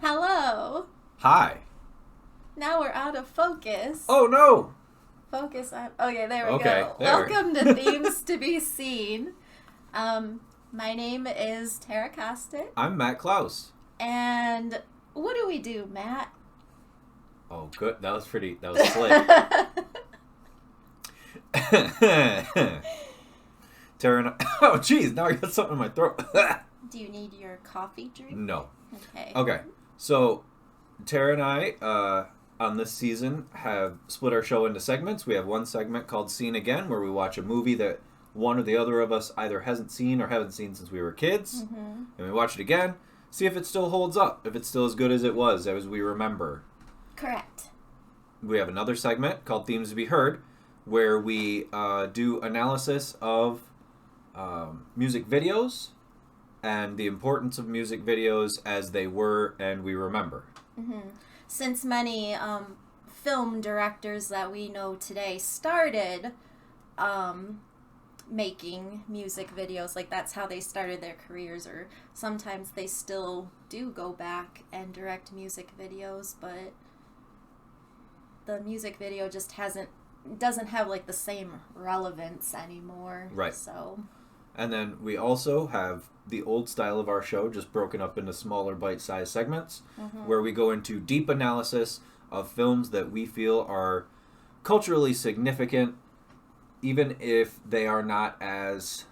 Hello. Hi. Now we're out of focus. Oh no. Focus on. Okay, there we Okay, go. there. Welcome to Themes to be Seen. My name is Tara Costic, I'm Matt Klaus. and what do we do, Matt? Oh, good. That was slick. Tara and I, oh, geez, now I got something in my throat. Do you need your coffee drink? No. Okay. Okay, so Tara and I, on this season, have split our show into segments. We have one segment called Seen Again, where we watch a movie that one or the other of us either hasn't seen or haven't seen since we were kids. Mm-hmm. And we watch it again, see if it still holds up, if it's still as good as it was, as we remember. Correct. We have another segment called Themes to be Heard, where we do analysis of music videos and the importance of music videos as they were and we remember. Mm-hmm. Since many film directors that we know today started making music videos, like that's how they started their careers, or sometimes they still do go back and direct music videos, but the music video just doesn't have like the same relevance anymore. Right. So. And then we also have the old style of our show, just broken up into smaller bite-sized segments, where we go into deep analysis of films that we feel are culturally significant, even if they are not as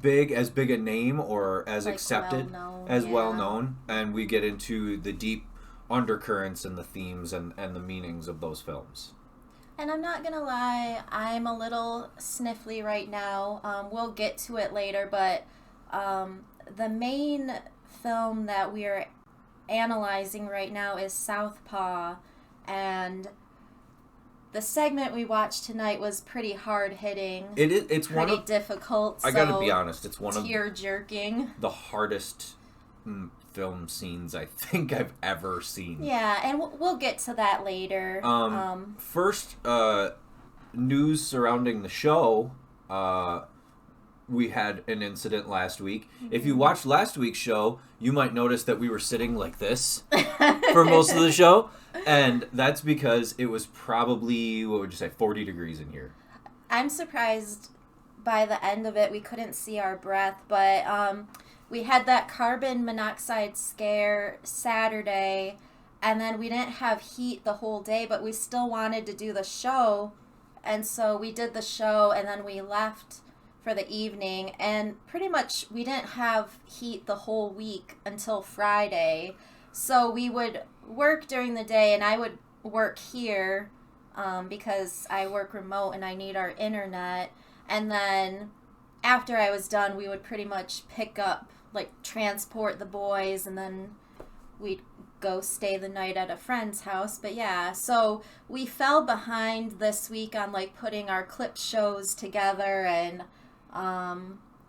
big a name or as like accepted well known. And we get into the deep undercurrents and the themes and the meanings of those films. And I'm not going to lie, I'm a little sniffly right now. We'll get to it later, but the main film that we are analyzing right now is Southpaw, and the segment we watched tonight was pretty hard-hitting. It's pretty one of, difficult. I gotta be honest, it's one of tear-jerking. The hardest film scenes I think I've ever seen. Yeah, and we'll get to that later. First, news surrounding the show. We had an incident last week. Mm-hmm. If you watched last week's show, you might notice that we were sitting like this for most of the show. And that's because it was probably, 40 degrees in here. I'm surprised by the end of it we couldn't see our breath, but we had that carbon monoxide scare Saturday, and then we didn't have heat the whole day, but we still wanted to do the show, and so we did the show, and then we left for the evening, and pretty much we didn't have heat the whole week until Friday, so we would work during the day, and I would work here because I work remote and I need our internet, and then after I was done, we would pretty much pick up, transport the boys, and then we'd go stay the night at a friend's house. But yeah, so we fell behind this week on, putting our clip shows together, and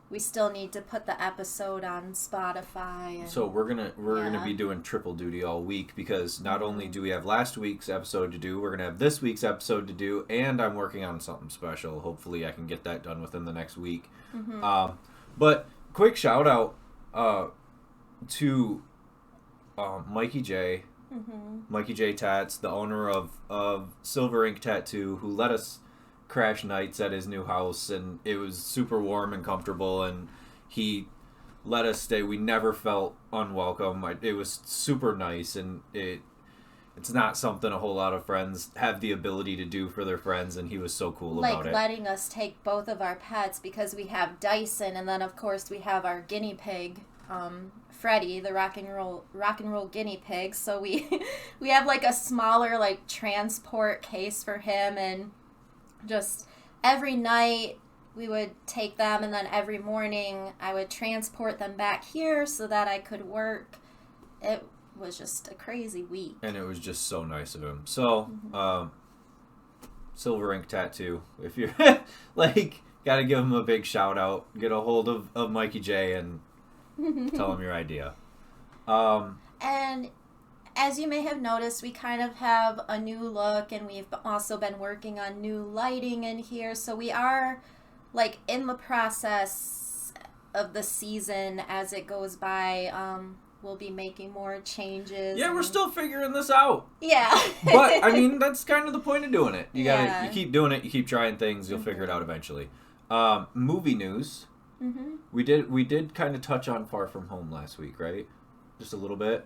we still need to put the episode on Spotify. And, so we're gonna be doing triple duty all week, because not only do we have last week's episode to do, we're gonna have this week's episode to do, and I'm working on something special. Hopefully I can get that done within the next week. Mm-hmm. But quick shout out to Mikey J. Mm-hmm. Mikey J Tats, the owner of Silver Ink Tattoo, who let us crash nights at his new house, and it was super warm and comfortable, and he let us stay. We never felt unwelcome. It was super nice, and it's not something a whole lot of friends have the ability to do for their friends, and he was so cool about it. Letting us take both of our pets, because we have Dyson, and then of course we have our guinea pig, Freddie, the rock and roll guinea pig. So we have a smaller transport case for him, and just every night we would take them, and then every morning I would transport them back here so that I could work. It was just a crazy week. And it was just so nice of him. So, Silver Ink Tattoo, if you're, gotta give him a big shout out. Get a hold of Mikey J and tell him your idea. And as you may have noticed, we kind of have a new look, and we've also been working on new lighting in here. So we are, in the process of the season as it goes by. We'll be making more changes. Yeah, we're still figuring this out. Yeah. But, I mean, that's kind of the point of doing it. You keep doing it, you keep trying things, you'll figure it out eventually. Movie news. Mm-hmm. We did kind of touch on Far From Home last week, right? Just a little bit.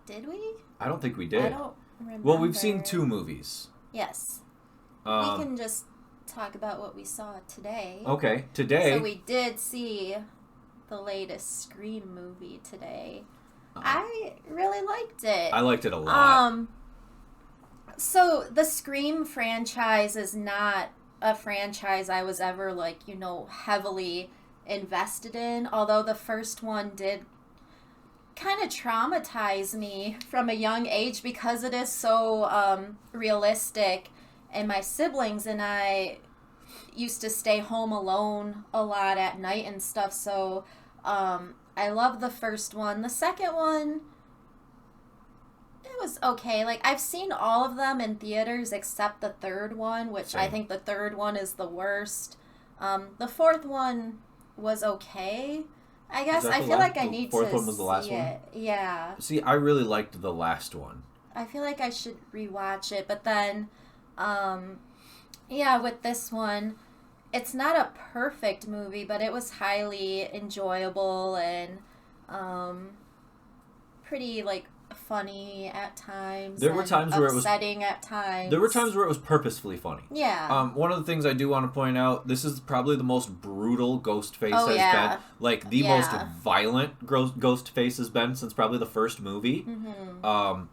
Did we? I don't think we did. I don't remember. Well, we've seen 2 movies. Yes. We can just talk about what we saw today. Okay, today. So we did see the latest Scream movie today. I really liked it. I liked it a lot. So the Scream franchise is not a franchise I was ever heavily invested in, although the first one did kind of traumatize me from a young age because it is so realistic, and my siblings and I used to stay home alone a lot at night and stuff, so I love the first one. The second one, it was okay. I've seen all of them in theaters except the third one, which I think the third one is the worst. The fourth one was okay, I guess. I feel like I need to see it. The fourth one was the last one? Yeah. See, I really liked the last one. I feel like I should rewatch it, but then, with this one, it's not a perfect movie, but it was highly enjoyable and pretty funny at times. There were times where it was upsetting at times. There were times where it was purposefully funny. Yeah. One of the things I do want to point out, this is probably the most brutal Ghostface has been. The most violent Ghostface has been since probably the first movie. Mm-hmm.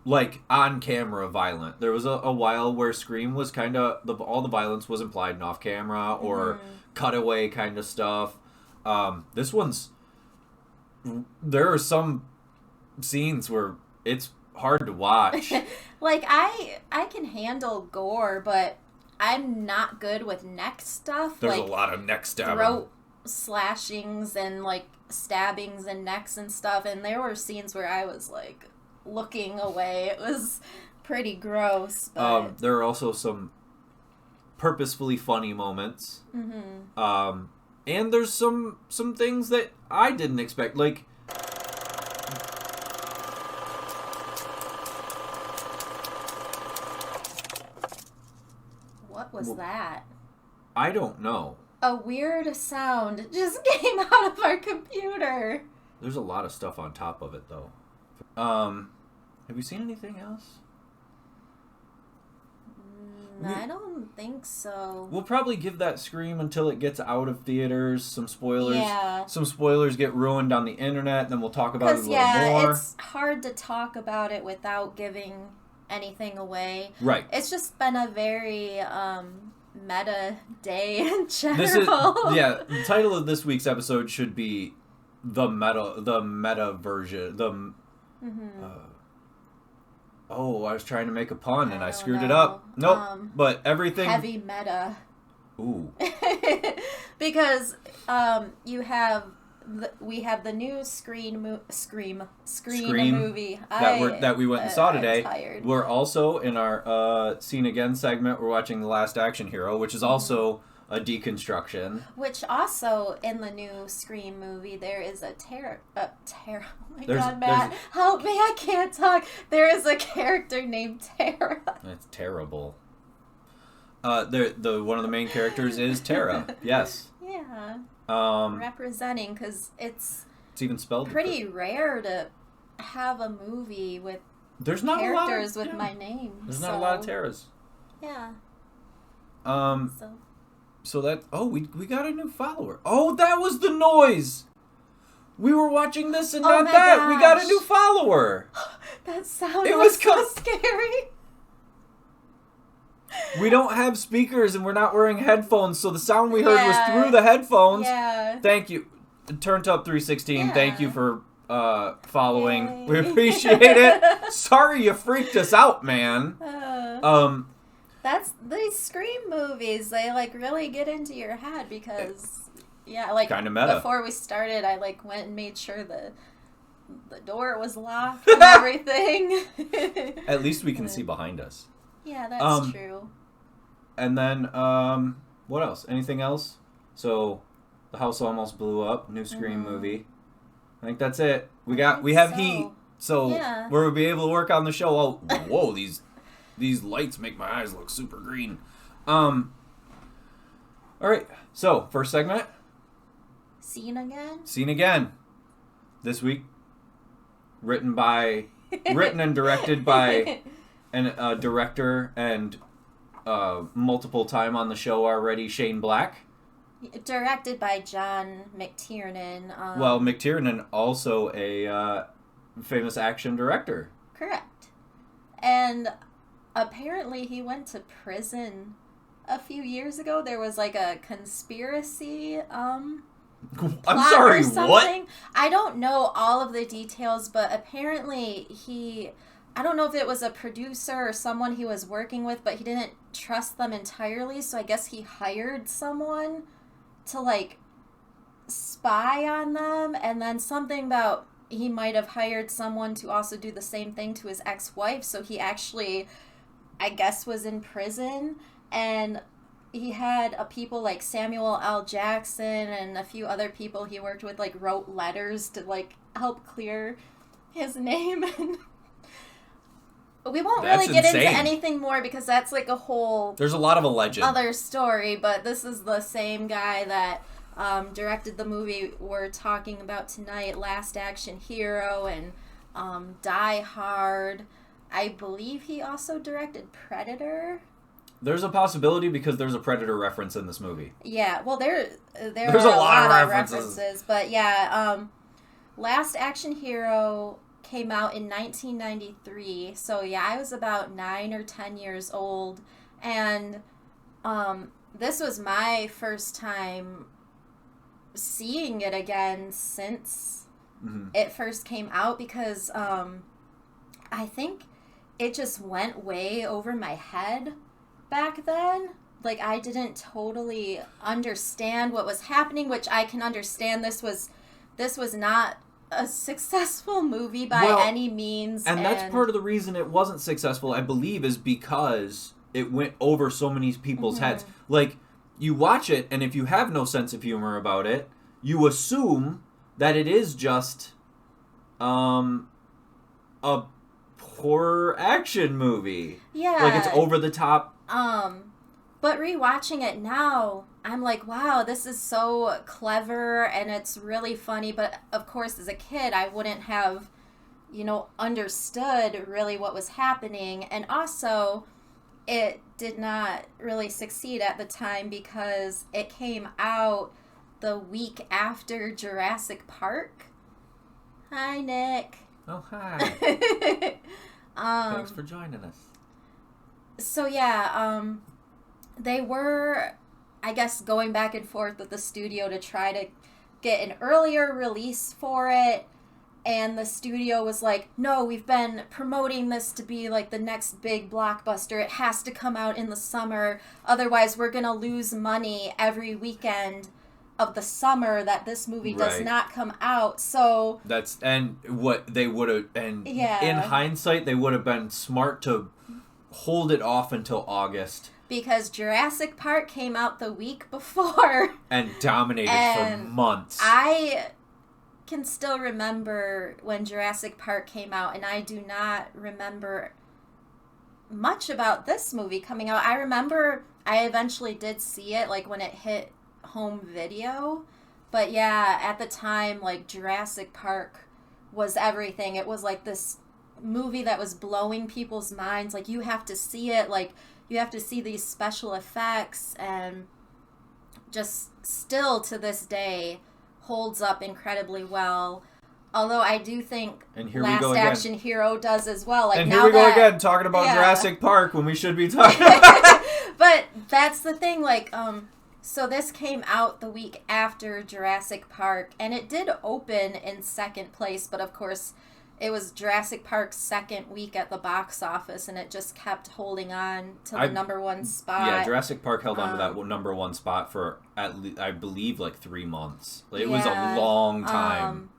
On camera violent. There was a while where Scream was kind of all the violence was implied and off camera or cutaway kind of stuff. This one's there are some scenes where it's hard to watch. I can handle gore, but I'm not good with neck stuff. There's a lot of neck stabbing. Throat slashings and stabbings and necks and stuff, and there were scenes where I was looking away. It was pretty gross. But... there are also some purposefully funny moments. Mm-hmm. And there's some things that I didn't expect. What was that? I don't know. A weird sound just came out of our computer. There's a lot of stuff on top of it, though. Have you seen anything else? I don't think so. We'll probably give that Scream until it gets out of theaters. Some spoilers. Yeah. Some spoilers get ruined on the internet, then we'll talk about it a little more. It's hard to talk about it without giving anything away. Right. It's just been a very meta day in general. The title of this week's episode should be the meta version. I was trying to make a pun and I screwed it up. Nope. But everything heavy meta. Ooh. Because we have the new Scream movie that we went and saw today. I'm tired. We're also in our Scene Again segment. We're watching The Last Action Hero, which is also a deconstruction. Which also in the new Scream movie there is a terror. Oh my God, Matt, help me! I can't talk. There is a character named Tara. That's terrible. The one of the main characters is Tara. Yes. Yeah. Representing, because it's even spelled pretty rare to have a movie with characters with my name. There's not a lot of Taras. Yeah. So that we got a new follower. Oh, that was the noise. We were watching this and not that. Gosh. We got a new follower. That sound was so scary. We don't have speakers and we're not wearing headphones, so the sound we heard was through the headphones. Yeah. Thank you. Turned Up 316. Yeah. Thank you for following. Yay. We appreciate it. Sorry you freaked us out, man. That's these Scream movies. They really get into your head because kind of meta. Before we started, I went and made sure the door was locked and everything. At least we can see behind us. Yeah, that's true. And then, what else? Anything else? So, The House Almost Blew Up, new Scream movie. I think that's it. We have Heat, so we'll be able to work on the show. Oh, whoa, these lights make my eyes look super green. All right, so first segment. Scene again. This week, written and directed by a director and multiple time on the show already, Shane Black. Directed by John McTiernan. Well, McTiernan also a famous action director. Correct. And apparently he went to prison a few years ago. There was like a conspiracy I'm sorry, or something. What? I don't know all of the details, but apparently I don't know if it was a producer or someone he was working with, but he didn't trust them entirely, so I guess he hired someone to like spy on them, and then something about he might have hired someone to also do the same thing to his ex-wife, so he actually, I guess, was in prison, and he had people like Samuel L. Jackson and a few other people he worked with like wrote letters to like help clear his name. We won't really get into anything more because that's like a whole... There's a lot of alleged. ...other story, but this is the same guy that directed the movie we're talking about tonight, Last Action Hero and Die Hard. I believe he also directed Predator. There's a possibility because there's a Predator reference in this movie. Yeah, well, there's a lot of references. But yeah, Last Action Hero came out in 1993, so yeah, I was about 9 or 10 years old, and this was my first time seeing it again since it first came out, because I think it just went way over my head back then. Like, I didn't totally understand what was happening, which I can understand. This was not a successful movie by any means. And that's part of the reason it wasn't successful, I believe, is because it went over so many people's heads. Like, you watch it, and if you have no sense of humor about it, you assume that it is just a horror action movie. Yeah. Like, it's over the top. But rewatching it now, I'm like, wow, this is so clever and it's really funny. But of course, as a kid, I wouldn't have, understood really what was happening. And also, it did not really succeed at the time because it came out the week after Jurassic Park. Hi, Nick. Oh, hi. Thanks for joining us. So, yeah, they were, I guess, going back and forth with the studio to try to get an earlier release for it. And the studio was like, no, we've been promoting this to be like the next big blockbuster. It has to come out in the summer. Otherwise, we're going to lose money every weekend of the summer that this movie does not come out. So in hindsight, they would have been smart to hold it off until August. Because Jurassic Park came out the week before. And dominated for months. I can still remember when Jurassic Park came out, and I do not remember much about this movie coming out. I remember I eventually did see it, like, when it hit home video. But yeah, at the time, like, Jurassic Park was everything. It was like this movie that was blowing people's minds. Like, you have to see it. Like, you have to see these special effects, and just still to this day holds up incredibly well. Although I do think Last Action Hero does as well. Like, and here we go again, talking about Jurassic Park when we should be talking But that's the thing, like, so this came out the week after Jurassic Park, and it did open in second place, but of course it was Jurassic Park's second week at the box office, and it just kept holding on to the number one spot. Yeah, Jurassic Park held on to that number one spot for, at least, I believe, like 3 months. It was a long time.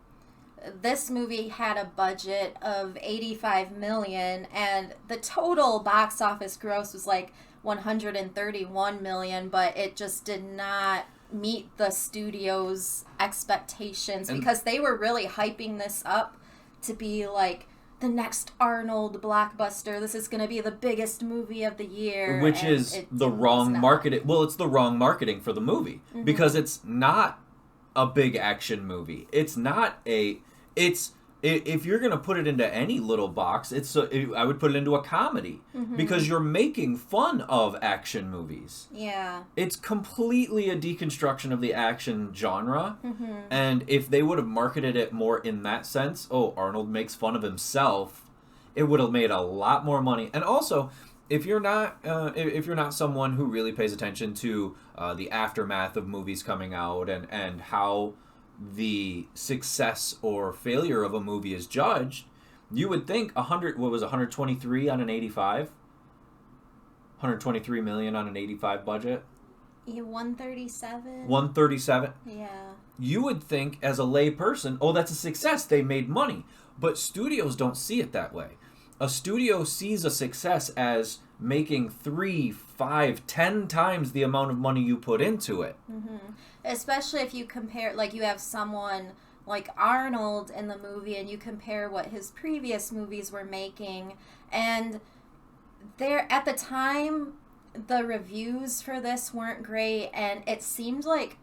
This movie had a budget of $85 million, and the total box office gross was like $131 million, but it just did not meet the studio's expectations, because they were really hyping this up to be like the next Arnold blockbuster. This is going to be the biggest movie of the year. Which is the wrong marketing. Well, it's the wrong marketing for the movie. Mm-hmm. Because it's not a big action movie. It's not a... If you're going to put it into any little box, I would put it into a comedy. Mm-hmm. Because you're making fun of action movies. Yeah. It's completely a deconstruction of the action genre. Mm-hmm. And if they would have marketed it more in that sense, Arnold makes fun of himself, it would have made a lot more money. And also, if you're not someone who really pays attention to the aftermath of movies coming out and how the success or failure of a movie is judged, you would think 123 on an 85? 123 million on an 85 budget? Yeah, 137. 137? Yeah. You would think as a lay person, that's a success, they made money. But studios don't see it that way. A studio sees a success as making 3, 5, 10 times the amount of money you put into it. Mm-hmm. Especially if you compare, like, you have someone like Arnold in the movie and you compare what his previous movies were making, and there at the time the reviews for this weren't great, and it seemed like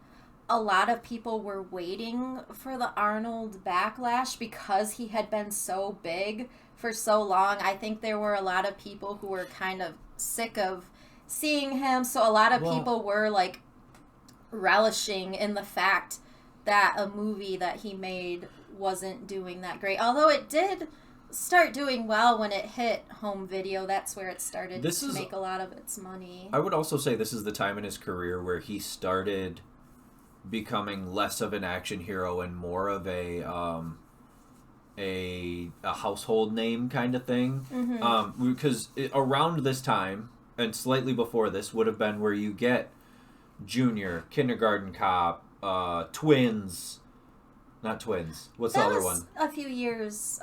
a lot of people were waiting for the Arnold backlash because he had been so big for so long. I think there were a lot of people who were kind of sick of seeing him, so a lot of people were like relishing in the fact that a movie that he made wasn't doing that great. Although it did start doing well when it hit home video. That's where it started to make a lot of its money. I would also say this is the time in his career where he started becoming less of an action hero and more of a household name kind of thing. Mm-hmm. Because around this time and slightly before this would have been where you get Junior, Kindergarten Cop, Twins. Not Twins. What's the other one? A few years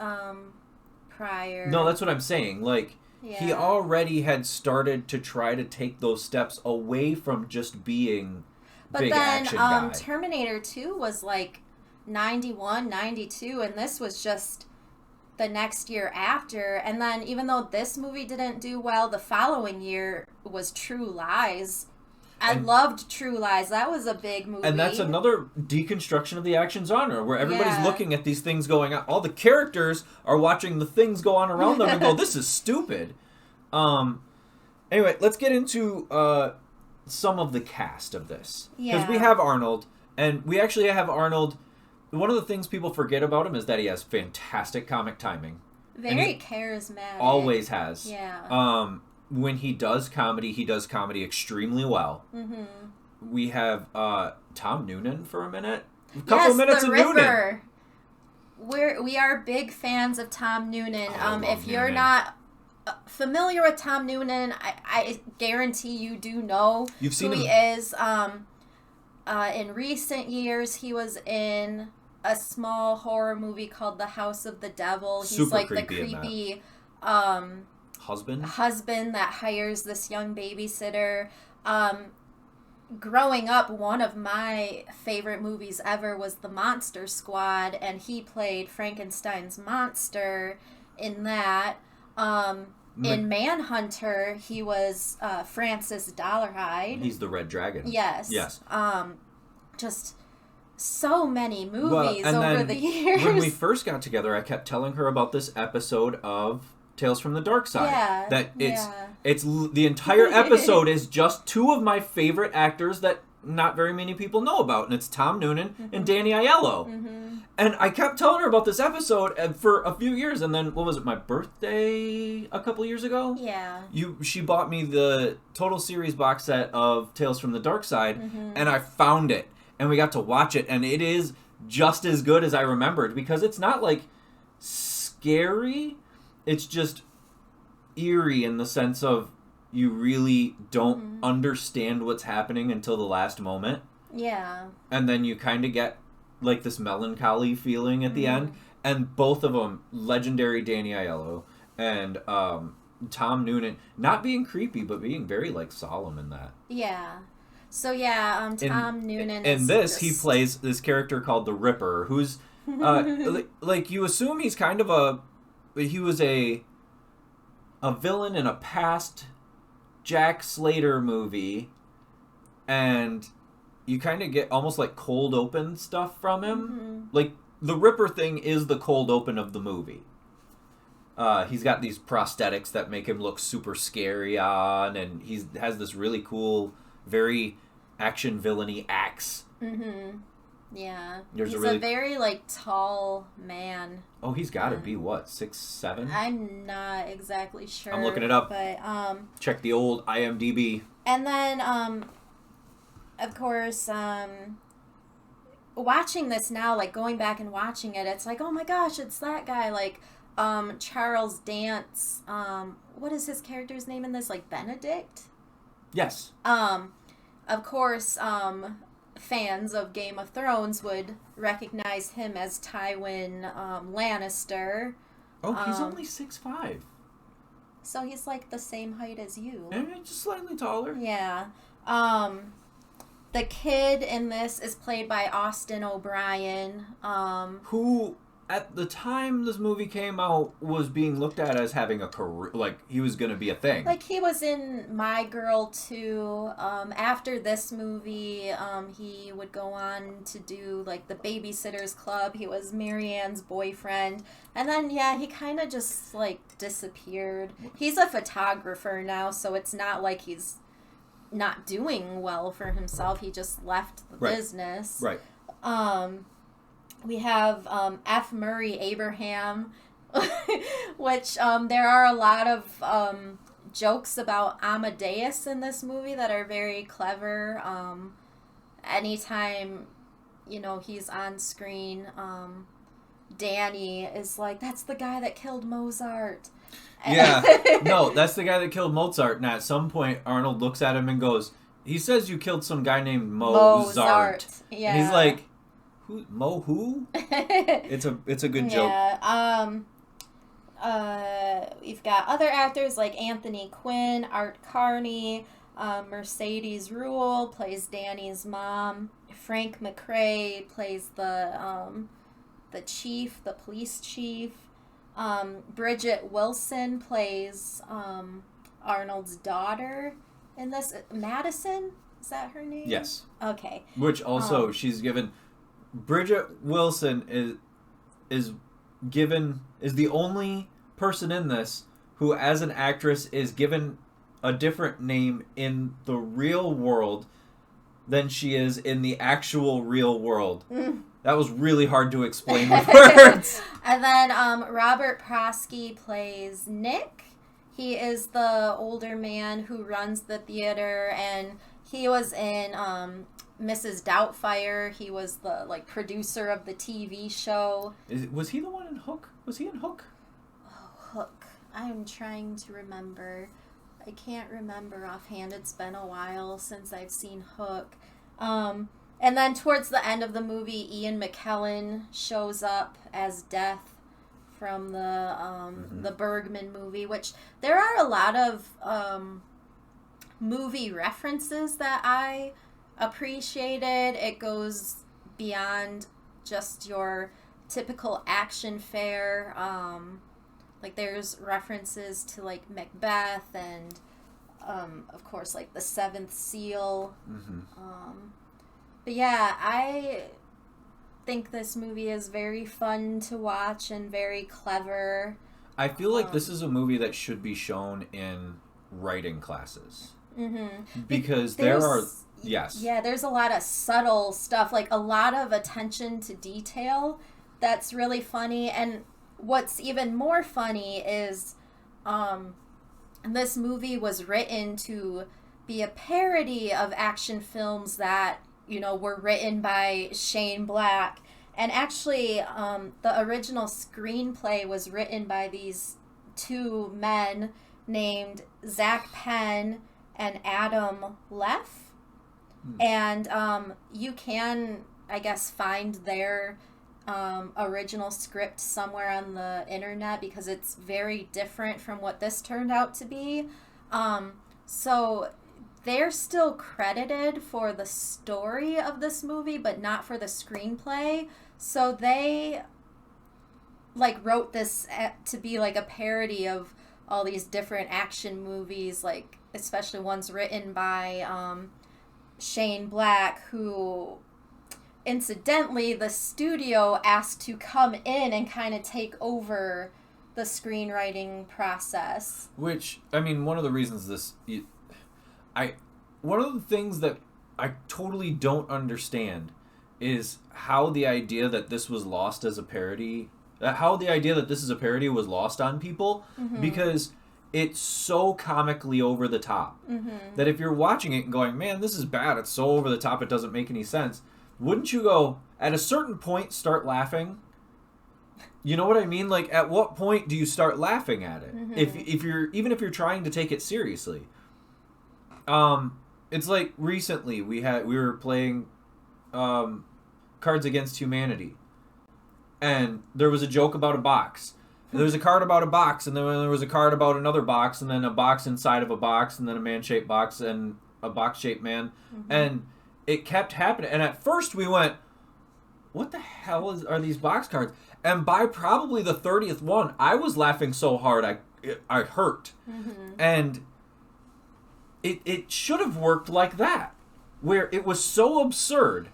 prior. No, that's what I'm saying. Like, he already had started to try to take those steps away from just being big action guy. But then Terminator 2 was like 91, 92, and this was just the next year after. And then even though this movie didn't do well, the following year was True Lies. I loved True Lies. That was a big movie. And that's another deconstruction of the action genre, where everybody's looking at these things going on. All the characters are watching the things go on around them and go, this is stupid. Anyway, let's get into some of the cast of this. Because we have Arnold, and we actually have Arnold. One of the things people forget about him is that he has fantastic comic timing. Very charismatic. Always has. Yeah. When he does comedy extremely well. Mm-hmm. We have Tom Noonan for a minute. A couple minutes of Noonan. We are big fans of Tom Noonan. If you're not familiar with Tom Noonan, I guarantee you do know who he is. In recent years, he was in a small horror movie called The House of the Devil. He's super like the creepy husband that hires this young babysitter. Growing up, one of my favorite movies ever was The Monster Squad, and he played Frankenstein's monster in that. In Manhunter, he was Francis Dollarhide. He's the Red Dragon. Yes. Yes. Just so many movies over the years. When we first got together, I kept telling her about this episode of Tales from the Dark Side. Yeah. That it's the entire episode is just two of my favorite actors that not very many people know about, and it's Tom Noonan and Danny Aiello. Mm-hmm. And I kept telling her about this episode for a few years, and then, what was it, my birthday a couple years ago? Yeah. She bought me the Total Series box set of Tales from the Dark Side, and I found it, and we got to watch it, and it is just as good as I remembered, because it's not, like, scary, it's just eerie in the sense of you really don't understand what's happening until the last moment. Yeah. And then you kind of get like this melancholy feeling at the end. And both of them, legendary Danny Aiello and Tom Noonan, not being creepy, but being very like solemn in that. Yeah. So yeah, Tom Noonan. In is this, just... he plays this character called the Ripper, who's like you assume he's kind of he was a villain in a past Jack Slater movie, and you kind of get almost like cold open stuff from him. Like the Ripper thing is the cold open of the movie. He's got these prosthetics that make him look super scary on, and he has this really cool, very action villainy axe. Yeah. He's a very like tall man. Oh, he's got to be what, 6'7"? I'm not exactly sure. I'm looking it up. But check the old IMDb. And then of course watching this now, like going back and watching it, it's like, oh my gosh, it's that guy, like Charles Dance. What is his character's name in this? Like Benedict? Yes. Of course, fans of Game of Thrones would recognize him as Tywin Lannister. Oh, he's only 6'5". So he's like the same height as you. And just slightly taller. Yeah. The kid in this is played by Austin O'Brien. Who, at the time this movie came out, was being looked at as having a career, like he was going to be a thing. Like he was in My Girl too. After this movie, he would go on to do like The Babysitter's Club. He was Marianne's boyfriend. And then, yeah, he kind of just like disappeared. He's a photographer now, so it's not like he's not doing well for himself. He just left the business. Right. We have F. Murray Abraham, which there are a lot of jokes about Amadeus in this movie that are very clever. Anytime, he's on screen, Danny is like, that's the guy that killed Mozart. Yeah. No, that's the guy that killed Mozart. And at some point, Arnold looks at him and goes, he says you killed some guy named Mozart. Yeah. And he's like, who? It's a good joke. Yeah. We've got other actors like Anthony Quinn, Art Carney, Mercedes Ruehl plays Danny's mom, Frank McRae plays the chief, the police chief. Bridget Wilson plays Arnold's daughter in this. Madison? Is that her name? Yes. Okay. Which also she's given. Bridget Wilson is the only person in this who, as an actress, is given a different name in the real world than she is in the actual real world. That was really hard to explain with words. And then Robert Prosky plays Nick. He is the older man who runs the theater, and he was in Mrs. Doubtfire. He was the producer of the TV show. Was he the one in Hook? Was he in Hook? Oh, Hook. I'm trying to remember. I can't remember offhand. It's been a while since I've seen Hook. And then towards the end of the movie, Ian McKellen shows up as Death from the Bergman movie, which there are a lot of movie references that I appreciated. It goes beyond just your typical action fare. There's references to Macbeth and of course the Seventh Seal. But yeah, I think this movie is very fun to watch and very clever. I feel like this is a movie that should be shown in writing classes. Because there's a lot of subtle stuff, a lot of attention to detail that's really funny. And what's even more funny is this movie was written to be a parody of action films that were written by Shane Black. And actually, the original screenplay was written by these two men named Zach Penn and Adam Leff. And you can, I guess, find their original script somewhere on the internet because it's very different from what this turned out to be. So they're still credited for the story of this movie, but not for the screenplay. So they like wrote this to be like a parody of all these different action movies, like especially ones written by Shane Black, who incidentally the studio asked to come in and kind of take over the screenwriting process. Which, I mean, one of the reasons one of the things that I totally don't understand is how the idea that this was lost as a parody, how the idea that this is a parody was lost on people, because it's so comically over the top that if you're watching it and going, man, this is bad, it's so over the top, it doesn't make any sense, wouldn't you go, at a certain point, start laughing? You know what I mean? Like, at what point do you start laughing at it? If you're, even if you're trying to take it seriously. It's like recently we were playing Cards Against Humanity, and there was a joke about a box. And there was a card about a box, and then there was a card about another box, and then a box inside of a box, and then a man-shaped box, and a box-shaped man. And it kept happening. And at first we went, what the hell are these box cards? And by probably the 30th one, I was laughing so hard I hurt. And it should have worked like that, where it was so absurd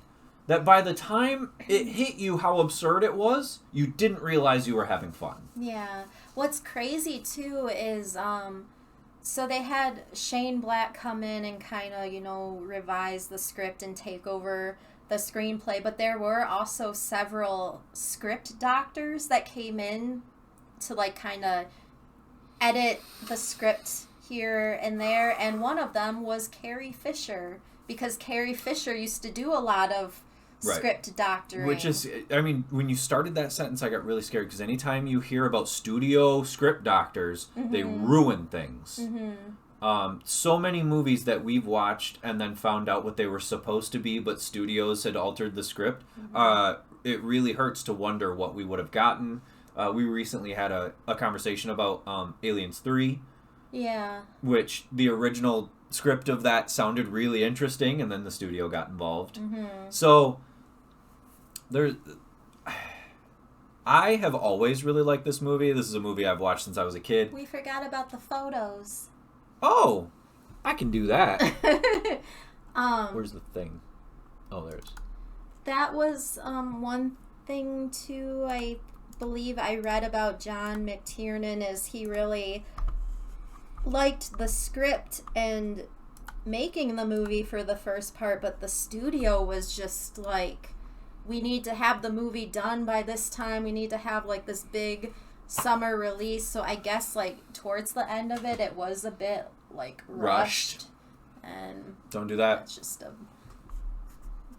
that by the time it hit you how absurd it was, you didn't realize you were having fun. Yeah. What's crazy, too, is, so they had Shane Black come in and kind of, revise the script and take over the screenplay, but there were also several script doctors that came in to, like, kind of edit the script here and there, and one of them was Carrie Fisher, because Carrie Fisher used to do a lot of script doctoring. Which is, I mean, when you started that sentence, I got really scared, because anytime you hear about studio script doctors, they ruin things. So many movies that we've watched and then found out what they were supposed to be, but studios had altered the script, it really hurts to wonder what we would have gotten. We recently had a conversation about Aliens 3. Yeah. Which the original script of that sounded really interesting, and then the studio got involved. So I have always really liked this movie. This is a movie I've watched since I was a kid. We forgot about the photos. Oh, I can do that. Where's the thing? Oh, there it is. That was one thing too. I believe I read about John McTiernan, is he really liked the script and making the movie for the first part, but the studio was just like, we need to have the movie done by this time, we need to have like this big summer release. So I guess like towards the end of it, it was a bit like rushed. And don't do that. It's just a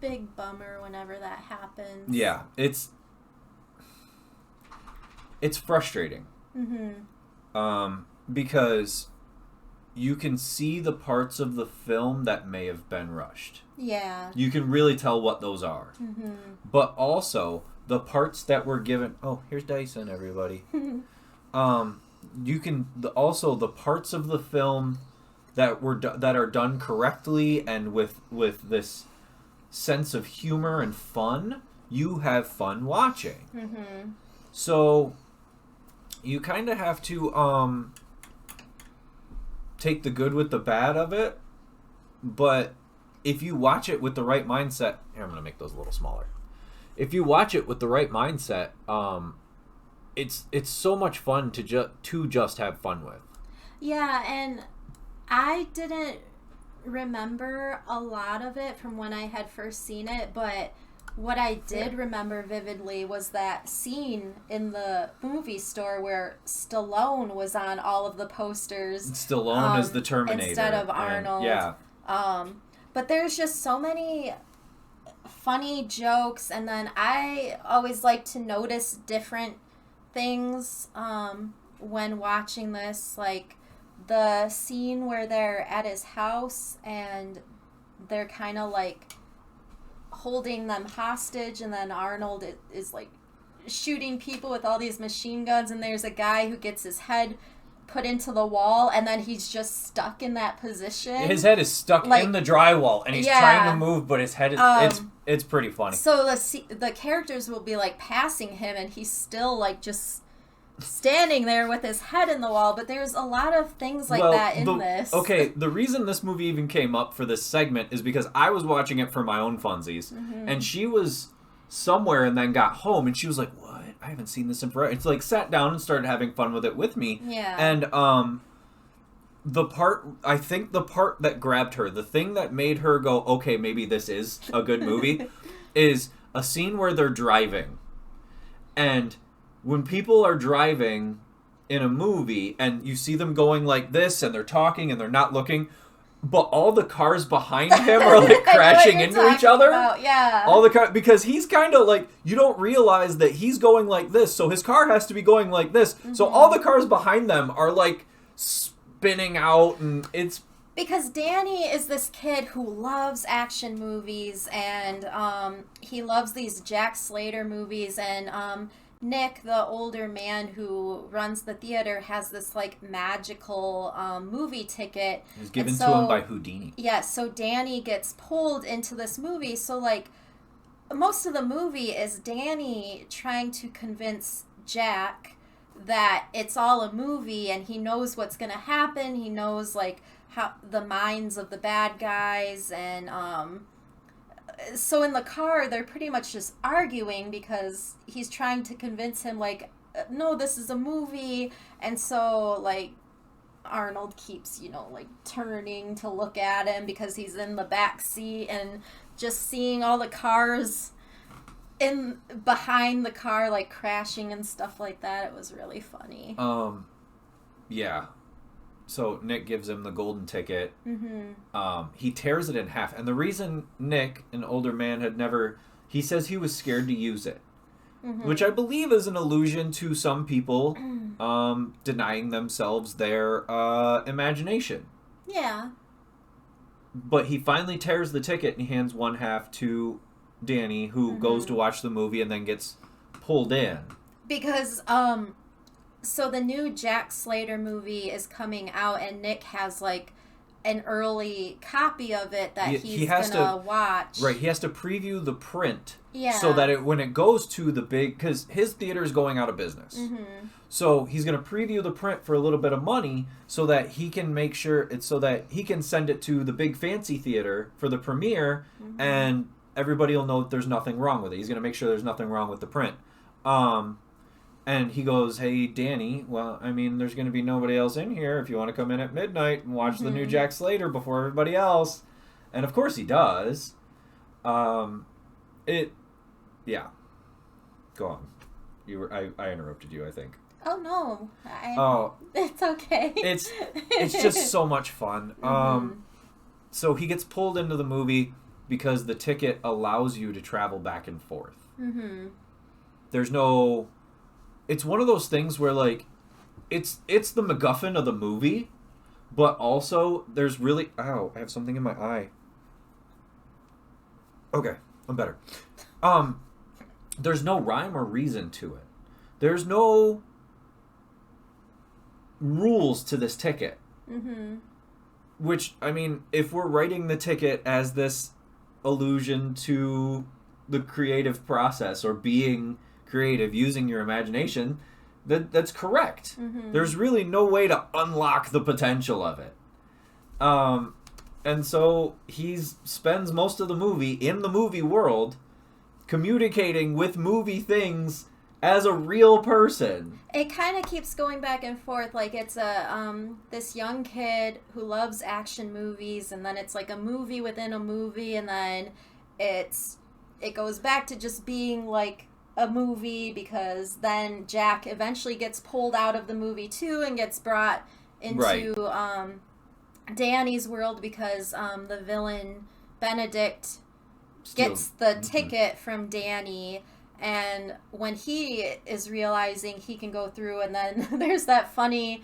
big bummer whenever that happens. Yeah, it's frustrating. Because you can see the parts of the film that may have been rushed. Yeah. You can really tell what those are. But also, the parts that were given... Oh, here's Dyson, everybody. You can... Also, the parts of the film that are done correctly and with this sense of humor and fun, you have fun watching. So, you kind of have to... take the good with the bad of it, but if you watch it with the right mindset, here, I'm going to make those a little smaller. If you watch it with the right mindset, it's so much fun to just have fun with. Yeah, and I didn't remember a lot of it from when I had first seen it, but what I did remember vividly was that scene in the movie store where Stallone was on all of the posters. Stallone is the Terminator. Instead of Arnold. Yeah. But there's just so many funny jokes, and then I always like to notice different things when watching this, like the scene where they're at his house and they're kind of like holding them hostage, and then Arnold is like shooting people with all these machine guns, and there's a guy who gets his head put into the wall, and then he's just stuck in that position. His head is stuck in the drywall, and he's trying to move, but his head is it's pretty funny. So the characters will be like passing him, and he's still like just standing there with his head in the wall. But there's a lot of things like that in this. Okay, the reason this movie even came up for this segment is because I was watching it for my own funsies, and she was somewhere and then got home, and she was like, "What? I haven't seen this in forever." It's like sat down and started having fun with it with me. Yeah. And the part that grabbed her, the thing that made her go, "Okay, maybe this is a good movie," is a scene where they're driving. And when people are driving in a movie and you see them going like this and they're talking and they're not looking, but all the cars behind him are like crashing into each other. Yeah. All the cars, because he's kind of like, you don't realize that he's going like this, so his car has to be going like this. So all the cars behind them are like spinning out, and it's because Danny is this kid who loves action movies, and he loves these Jack Slater movies, and Nick, the older man who runs the theater, has this like magical movie ticket. It was given to him by Houdini. Yeah, so Danny gets pulled into this movie. So like most of the movie is Danny trying to convince Jack that it's all a movie, and he knows what's going to happen. He knows like how the minds of the bad guys, and so in the car, they're pretty much just arguing because he's trying to convince him, like, no, this is a movie. And so, like, Arnold keeps, like, turning to look at him because he's in the back seat, and just seeing all the cars behind the car, like, crashing and stuff like that. It was really funny. Yeah. So Nick gives him the golden ticket. He tears it in half. And the reason Nick, an older man, he says he was scared to use it. Which I believe is an allusion to some people denying themselves their imagination. Yeah. But he finally tears the ticket and he hands one half to Danny, who goes to watch the movie and then gets pulled in. Because, so the new Jack Slater movie is coming out, and Nick has like an early copy of it that he's gonna watch. Right, he has to preview the print, so that when it goes to the big, because his theater is going out of business, so he's gonna preview the print for a little bit of money, so that he can make sure it's so that he can send it to the big fancy theater for the premiere, and everybody will know that there's nothing wrong with it. He's gonna make sure there's nothing wrong with the print. And he goes, "Hey, Danny, well, I mean, there's going to be nobody else in here if you want to come in at midnight and watch the new Jack Slater before everybody else." And of course he does. Yeah. Go on. I interrupted you, I think. Oh, no. It's okay. It's just so much fun. So he gets pulled into the movie because the ticket allows you to travel back and forth. There's no... It's one of those things where, like, it's the MacGuffin of the movie, but also there's really... Ow, I have something in my eye. Okay, I'm better. There's no rhyme or reason to it. There's no rules to this ticket. Which, I mean, if we're writing the ticket as this allusion to the creative process or being... creative, using your imagination, that's correct. There's really no way to unlock the potential of it. And so he spends most of the movie in the movie world communicating with movie things as a real person. It kind of keeps going back and forth. Like, it's this young kid who loves action movies, and then it's like a movie within a movie, and then it goes back to just being like a movie, because then Jack eventually gets pulled out of the movie too and gets brought into Danny's world because the villain Benedict gets the ticket from Danny, and when he is realizing he can go through, and then there's that funny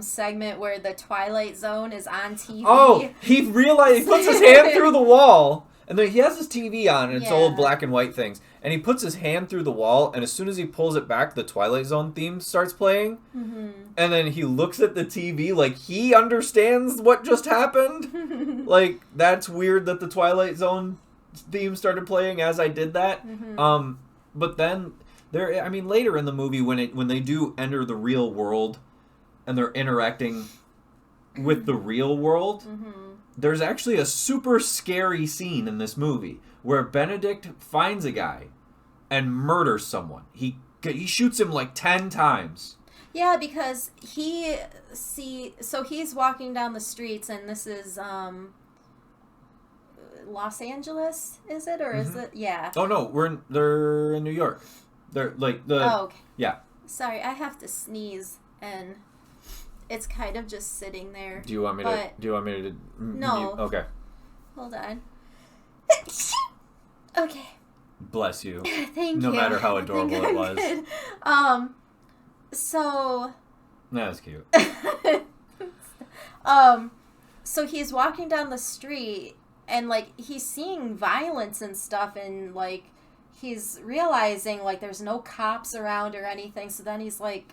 segment where the Twilight Zone is on TV. Oh, he puts his hand through the wall. And then he has his TV on, and it's old black and white things. And he puts his hand through the wall, and as soon as he pulls it back, the Twilight Zone theme starts playing. Mm-hmm. And then he looks at the TV like he understands what just happened. Like, that's weird that the Twilight Zone theme started playing as I did that. Mm-hmm. But then, later in the movie, when they do enter the real world, and they're interacting with the real world... Mm-hmm. There's actually a super scary scene in this movie where Benedict finds a guy and murders someone. He shoots him like 10 times. Yeah, because so he's walking down the streets, and this is Los Angeles, is it, or is it? Yeah. Oh no, they're in New York. They're like the. Oh, okay. Yeah. Sorry, I have to sneeze and. It's kind of just sitting there. Do you want me to? No. Okay. Hold on. Okay. Bless you. Thank you. No matter how adorable it was. Good. So. That was cute. So he's walking down the street, and like he's seeing violence and stuff, and like he's realizing like there's no cops around or anything. So then he's like,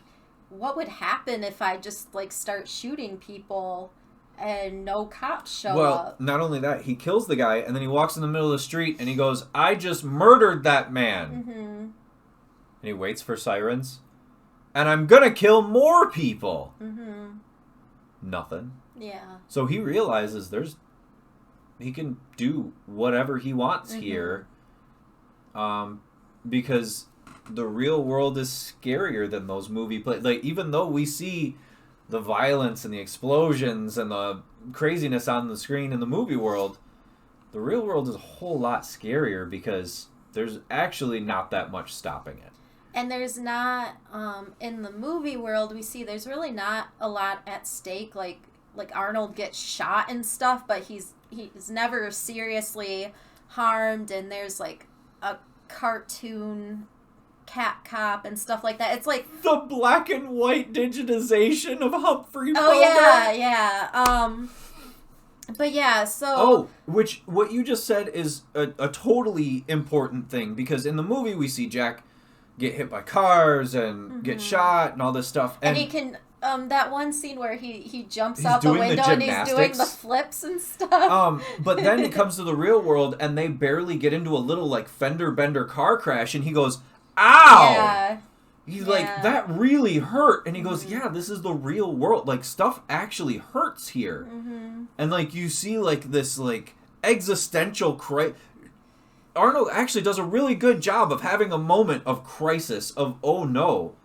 what would happen if I just, like, start shooting people and no cops show up? Well, not only that, he kills the guy, and then he walks in the middle of the street, and he goes, I just murdered that man. Mm-hmm. And he waits for sirens. And I'm gonna kill more people. Mm-hmm. Nothing. Yeah. So he realizes he can do whatever he wants here. Because... the real world is scarier than those movie plays. Like, even though we see the violence and the explosions and the craziness on the screen in the movie world, the real world is a whole lot scarier because there's actually not that much stopping it. And there's not, in the movie world, we see there's really not a lot at stake. Like Arnold gets shot and stuff, but he's never seriously harmed, and there's, like, a cartoon... cat cop and stuff like that. It's like the black and white digitization of Humphrey Bogart. Oh yeah. But yeah, so what you just said is a totally important thing, because in the movie we see Jack get hit by cars and get shot and all this stuff, and he can that one scene where he jumps out the window and he's doing the flips and stuff. But then he comes to the real world and they barely get into a little like fender bender car crash, and he goes, ow! Yeah. He's like, that really hurt. And he goes, yeah, this is the real world. Like, stuff actually hurts here. Mm-hmm. And, like, you see, like, this, like, existential crisis. Arnold actually does a really good job of having a moment of crisis of, oh, no.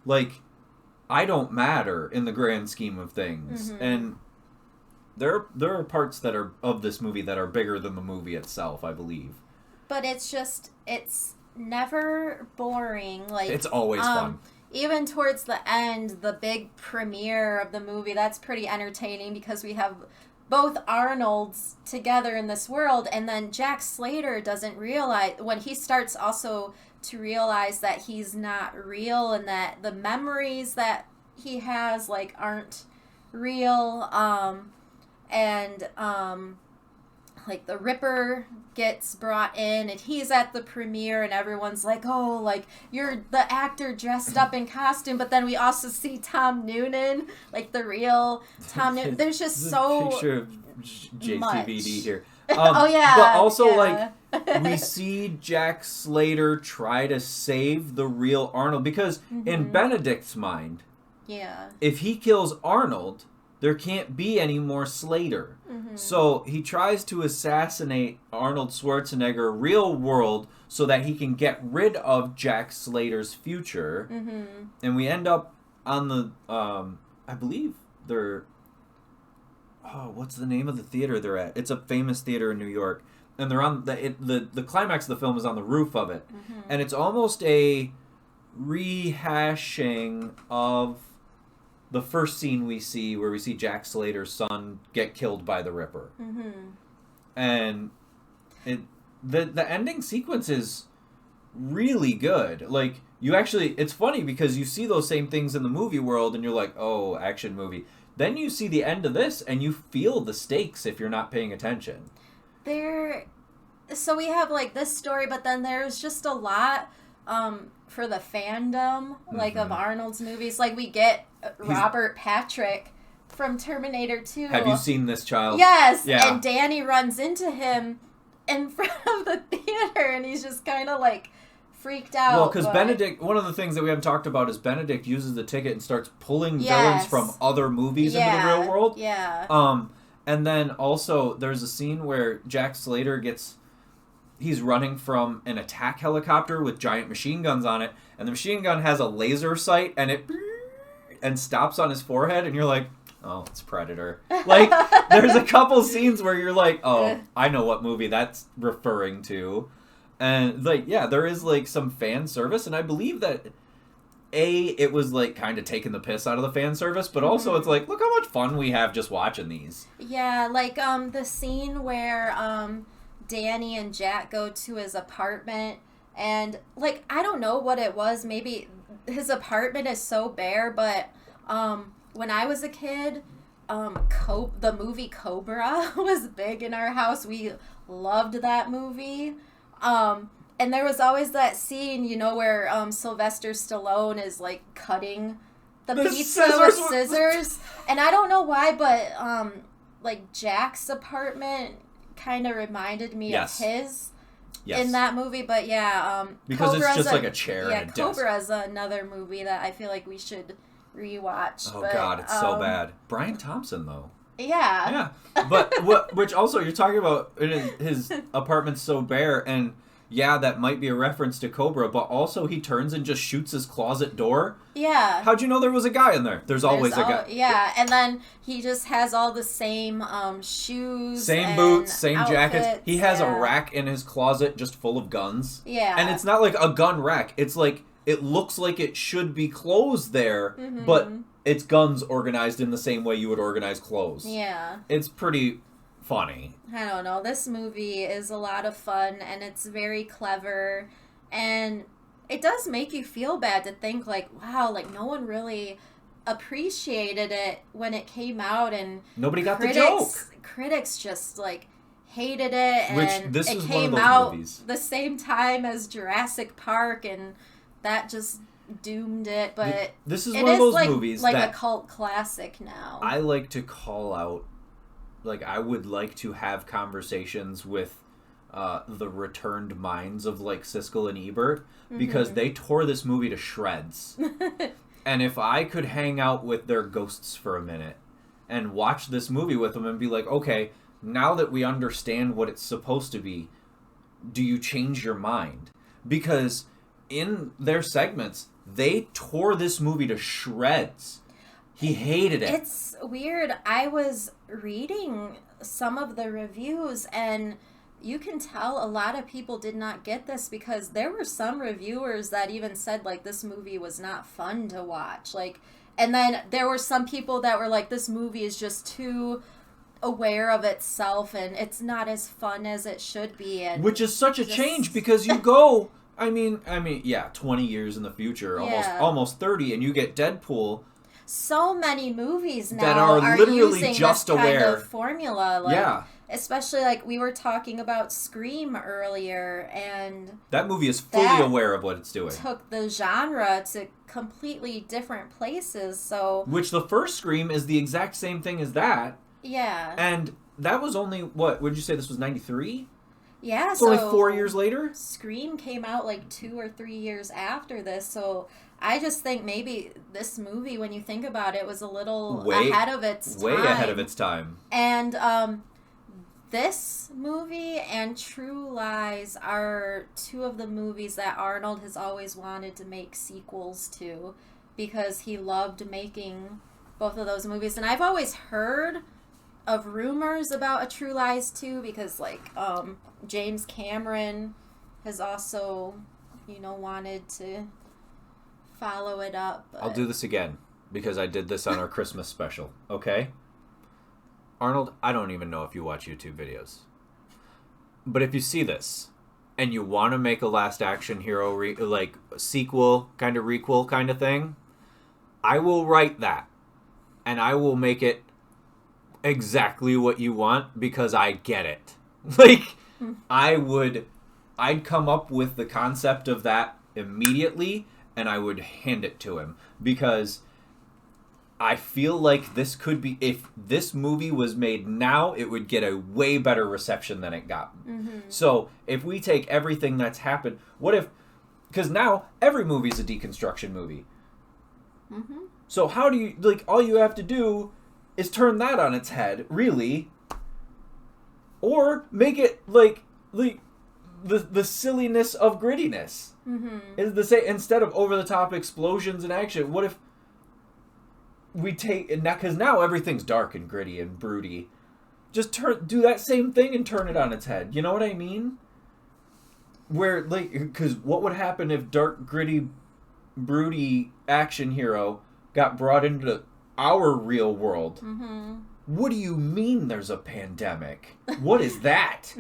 Like, I don't matter in the grand scheme of things. Mm-hmm. And there are parts that are of this movie that are bigger than the movie itself, I believe. But it's never boring. Like, it's always fun. Even towards the end, the big premiere of the movie, that's pretty entertaining because we have both Arnolds together in this world, and then Jack Slater doesn't realize, when he starts also to realize that he's not real and that the memories that he has, like, aren't real, like, the Ripper gets brought in, and he's at the premiere, and everyone's like, oh, like, you're the actor dressed up in costume, but then we also see Tom Noonan, like, the real Tom Noonan. There's just so picture of JCVD here. Oh, yeah. But also, like, we see Jack Slater try to save the real Arnold, because in Benedict's mind, if he kills Arnold, there can't be any more Slater. Mm-hmm. So he tries to assassinate Arnold Schwarzenegger real world so that he can get rid of Jack Slater's future. Mm-hmm. And we end up on the, I believe they're, what's the name of the theater they're at? It's a famous theater in New York. And they're on, the climax of the film is on the roof of it. Mm-hmm. And it's almost a rehashing of the first scene we see, where we see Jack Slater's son get killed by the Ripper. Mm-hmm. And the ending sequence is really good. Like, you actually, it's funny because you see those same things in the movie world and you're like, oh, action movie. Then you see the end of this and you feel the stakes if you're not paying attention. so we have like this story, but then there's just a lot for the fandom, like of Arnold's movies. Like we get Robert Patrick from Terminator 2. Have you seen this child? Yes, Yeah. and Danny runs into him in front of the theater, and he's just kind of like freaked out. Well, because Benedict, one of the things that we haven't talked about is Benedict uses the ticket and starts pulling villains from other movies into the real world. Yeah. And then also there's a scene where Jack Slater he's running from an attack helicopter with giant machine guns on it, and the machine gun has a laser sight, and it stops on his forehead, and you're like, oh, it's Predator. Like, there's a couple scenes where you're like, oh, I know what movie that's referring to. And, like, yeah, there is, like, some fan service, and I believe that, it was, like, kind of taking the piss out of the fan service, but also it's like, look how much fun we have just watching these. Yeah, like, the scene where, Danny and Jack go to his apartment, and, like, I don't know what it was, maybe his apartment is so bare, but, when I was a kid, the movie Cobra was big in our house. We loved that movie. And there was always that scene, you know, where Sylvester Stallone is like cutting the pizza with scissors. And I don't know why, but like Jack's apartment kind of reminded me of his in that movie. But yeah, because Cobra's it's just like a chair and a desk. Cobra's another movie that I feel like we should rewatch. Oh, God, it's so bad. Brian Thompson, though. Yeah. Yeah. But which also, you're talking about his apartment's so bare, and yeah, that might be a reference to Cobra, but also he turns and just shoots his closet door. Yeah. How'd you know there was a guy in there? There's always a guy. Yeah, and then he just has all the same shoes, same boots, same jackets. He has a yeah. rack in his closet just full of guns. Yeah. And it's not like a gun rack. It's like, it looks like it should be clothes there, but it's guns organized in the same way you would organize clothes. Yeah. It's pretty funny. I don't know. This movie is a lot of fun, and it's very clever, and it does make you feel bad to think, like, wow, like, no one really appreciated it when it came out, and nobody got the joke. Critics just, like, hated it, and this it is came one of those out movies. the same time as Jurassic Park, and that just doomed it. But this is one of those like, movies like that a cult classic now. I like to call out. Like, I would like to have conversations with the returned minds of, like, Siskel and Ebert, because they tore this movie to shreds. And if I could hang out with their ghosts for a minute and watch this movie with them and be like, okay, now that we understand what it's supposed to be, do you change your mind? Because in their segments, they tore this movie to shreds. He hated it. It's weird. I was reading some of the reviews, and you can tell a lot of people did not get this, because there were some reviewers that even said, like, this movie was not fun to watch. Like, and then there were some people that were like, this movie is just too aware of itself, and it's not as fun as it should be. And which is such a change, because you go, I mean, yeah, 20 years in the future, almost 30, and you get Deadpool. So many movies now that are literally using just this kind aware of formula. Like, especially, like, we were talking about Scream earlier, and that movie is fully aware of what it's doing. Took the genre to completely different places. So, which the first Scream is the exact same thing as that. Yeah. And that was only, what would you say, this was 93? Yeah, it's only 4 years later? Scream came out like 2 or 3 years after this, so I just think maybe this movie, when you think about it, was a little ahead of its time. Way ahead of its time. And this movie and True Lies are two of the movies that Arnold has always wanted to make sequels to, because he loved making both of those movies. And I've always heard of rumors about a True Lies 2, because, like, James Cameron has also, you know, wanted to follow it up. But... I'll do this again, because I did this on our Christmas special, okay? Arnold, I don't even know if you watch YouTube videos. But if you see this, and you want to make a Last Action Hero, like, sequel, kind of requel kind of thing, I will write that. And I will make it exactly what you want, because I get it. Like, I'd come up with the concept of that immediately, and I would hand it to him, because I feel like this could be, if this movie was made now, it would get a way better reception than it got. So if we take everything that's happened, what if, because now every movie's a deconstruction movie. So how do you, like, all you have to do is turn that on its head, really, or make it like the silliness of grittiness is the same. Instead of over the top explosions and action, what if we take, because now everything's dark and gritty and broody, just do that same thing and turn it on its head. You know what I mean? Where, like, because what would happen if dark, gritty, broody action hero got brought into our real world? What do you mean there's a pandemic? What is that?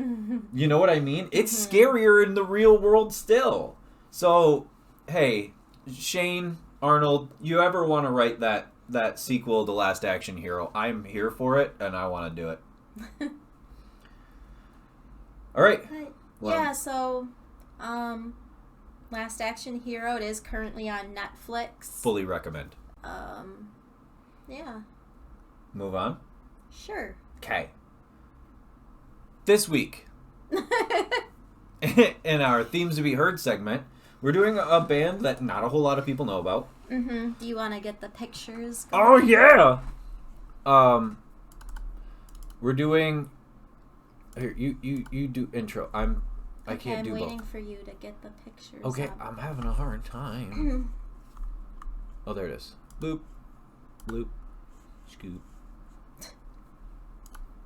You know what I mean? It's scarier in the real world still. So, hey, Shane, Arnold, you ever want to write that sequel to Last Action Hero, I'm here for it, and I want to do it. All right. Well, yeah, so Last Action Hero, it is currently on Netflix. Fully recommend. Yeah. Move on? Sure. Okay. This week, in our Themes to Be Heard segment, we're doing a band that not a whole lot of people know about. Do you want to get the pictures going? Oh, yeah! We're doing... Here, you do intro. I can't do both. I'm waiting for you to get the pictures. Okay, up. I'm having a hard time. Oh, there it is. Boop. Bloop. Scoop.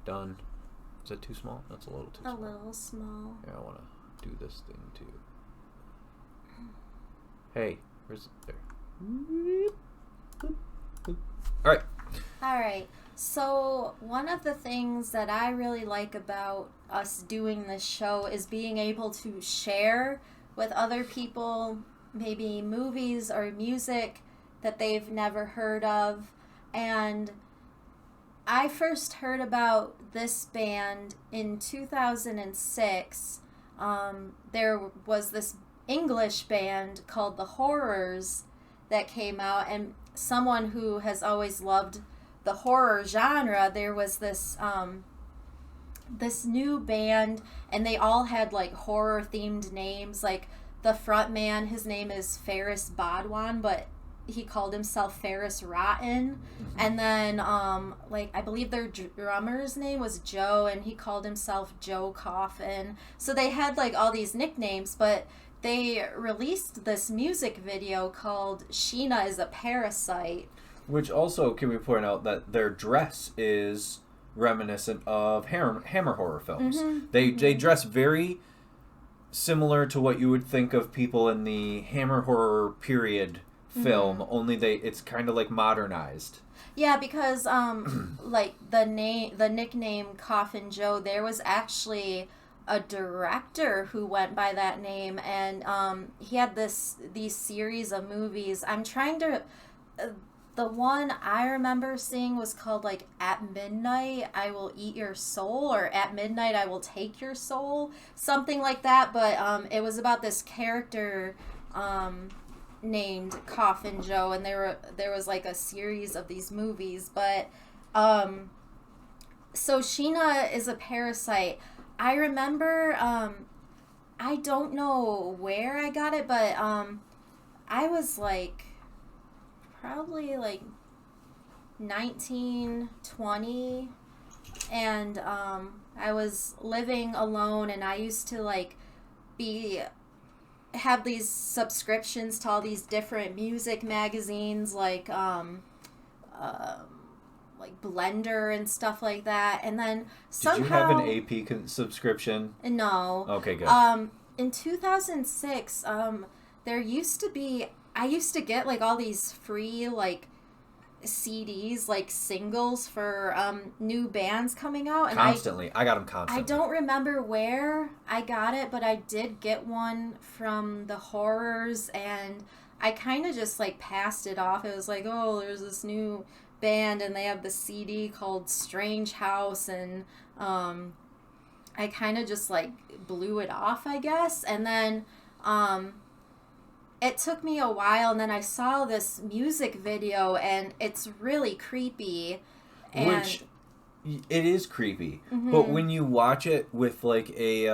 Done. Is that too small? That's a little too small. A little small. Yeah, I want to do this thing too. Hey, where's it? There. Alright. Alright. So, one of the things that I really like about us doing this show is being able to share with other people maybe movies or music that they've never heard of. And I first heard about this band in 2006. There was this English band called The Horrors that came out, and someone who has always loved the horror genre, there was this this new band, and they all had like horror themed names. Like the front man, his name is Ferris Bodwan, but he called himself Ferris Rotten. And then like I believe their drummer's name was Joe, and he called himself Joe Coffin. So they had like all these nicknames, but they released this music video called Sheena is a Parasite. Which also, can we point out that their dress is reminiscent of Hammer horror films. They dress very similar to what you would think of people in the Hammer horror period film, only it's kind of like modernized. Yeah, because like the nickname Coffin Joe, there was actually a director who went by that name, and he had these series of movies. I'm trying to the one I remember seeing was called like At Midnight I Will Eat Your Soul, or At Midnight I Will Take Your Soul, something like that. But it was about this character named Coffin Joe, and there was like a series of these movies. But so Sheena is a Parasite. I remember I don't know where I got it, but I was like probably like 19, 20, and I was living alone, and I used to like have these subscriptions to all these different music magazines, like Blender and stuff like that. And then somehow... Did you have an AP subscription? No. Okay, good. In 2006, there used to be... I used to get like all these free like CDs, like singles for new bands coming out. And constantly. I got them constantly. I don't remember where I got it, but I did get one from the Horrors, and I kind of just like passed it off. It was like, oh, there's this new band, and they have the CD called Strange House, and I kind of just like blew it off, I guess. And then it took me a while, and then I saw this music video, and it's really creepy. And Which it is creepy, but when you watch it with like a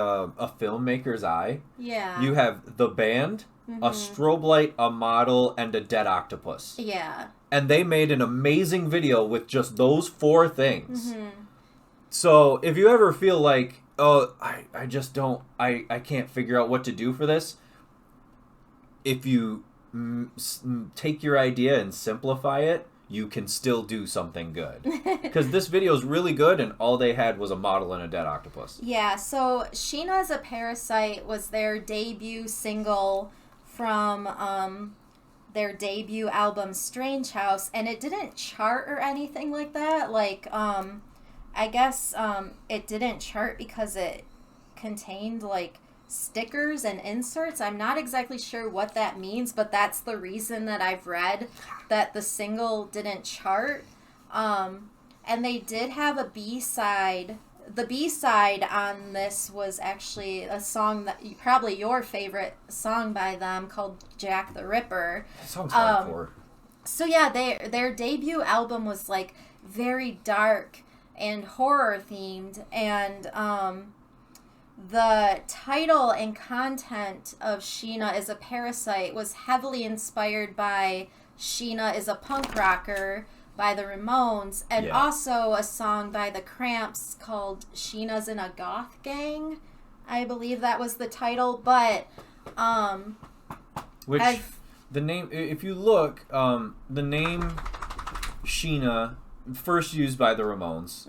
filmmaker's eye, yeah, you have the band, a strobe light, a model, and a dead octopus. Yeah. And they made an amazing video with just those 4 things. So if you ever feel like, oh, I just don't, I can't figure out what to do for this, if you take your idea and simplify it, you can still do something good. Because this video is really good, and all they had was a model and a dead octopus. Yeah, so Sheena is a Parasite was their debut single from their debut album Strange House, and it didn't chart or anything like that. Like, I guess it didn't chart because it contained, like, stickers and inserts. I'm not exactly sure what that means, but that's the reason that I've read that the single didn't chart. And they did have a B-side. The B-side on this was actually a song that probably your favorite song by them called Jack the Ripper. That sounds hardcore. So yeah, their debut album was like very dark and horror themed, and the title and content of Sheena is a Parasite was heavily inspired by Sheena is a Punk Rocker by the Ramones, and also a song by the Cramps called Sheena's in a Goth Gang. I believe that was the title, but which the name, if you look, the name Sheena, first used by the Ramones,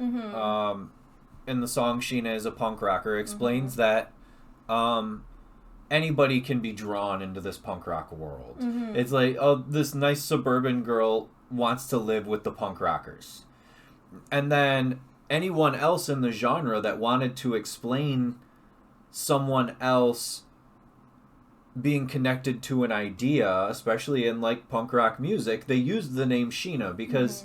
in the song Sheena is a Punk Rocker, explains that anybody can be drawn into this punk rock world. It's like, oh, this nice suburban girl wants to live with the punk rockers. And then anyone else in the genre that wanted to explain someone else being connected to an idea, especially in like punk rock music, they used the name Sheena because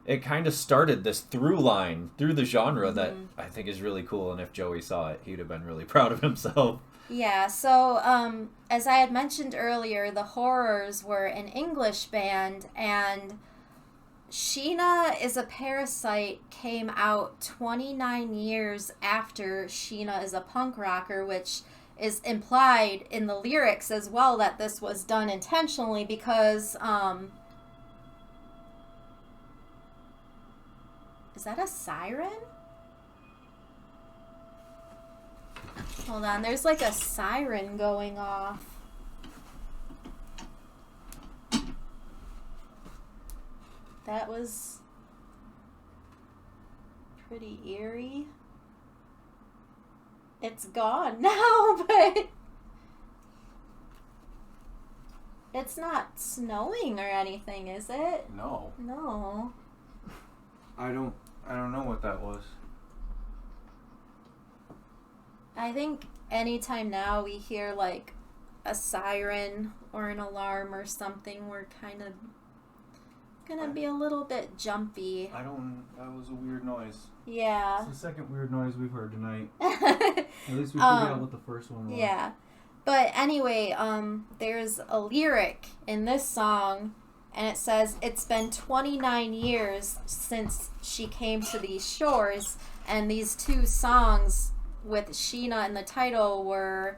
it kind of started this through line through the genre that I think is really cool. And if Joey saw it, he'd have been really proud of himself. Yeah, so as I had mentioned earlier, the Horrors were an English band, and Sheena is a Parasite came out 29 years after Sheena is a Punk Rocker, which is implied in the lyrics as well that this was done intentionally because is that a siren? Hold on, there's like a siren going off. That was pretty eerie. It's gone now, but it's not snowing or anything, is it? No. No. I don't know what that was. I think anytime now we hear like a siren or an alarm or something, we're kind of gonna be a little bit jumpy. That was a weird noise. Yeah. It's the second weird noise we've heard tonight. At least we figured out what the first one was. Yeah. But anyway, there's a lyric in this song, and it says, "It's been 29 years since she came to these shores," and these two songs with Sheena in the title were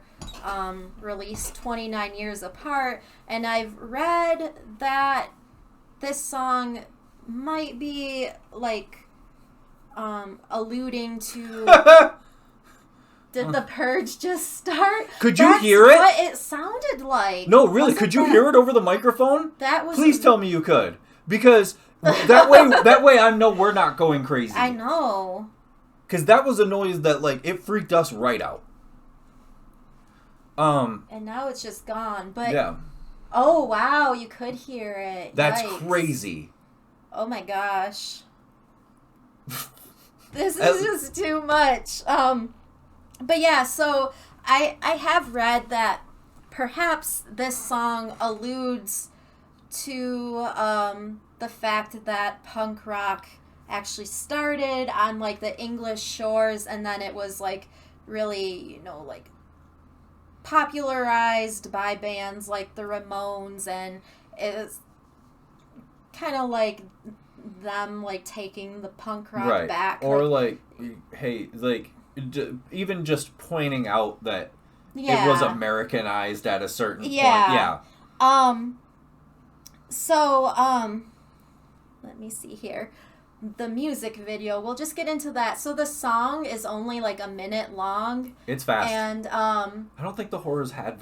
released 29 years apart, and I've read that this song might be like alluding to did the purge just start? Could you hear it? What it sounded like. No, really, could you hear it over the microphone? That was Please tell me you could. Because that way I know we're not going crazy. I know. Because that was a noise that, like, it freaked us right out. And now it's just gone. But yeah. Oh, wow, you could hear it. That's Yikes. crazy. Oh my gosh. This is just too much. But yeah, so I have read that perhaps this song alludes to the fact that punk rock actually started on like the English shores, and then it was like really, like popularized by bands like the Ramones, and it's kind of like them like taking the punk rock back. Or like, hey, like even just pointing out that it was Americanized at a certain point. Yeah. So, let me see here. The music video, we'll just get into that. So the song is only like a minute long. It's fast. And, I don't think the Horrors had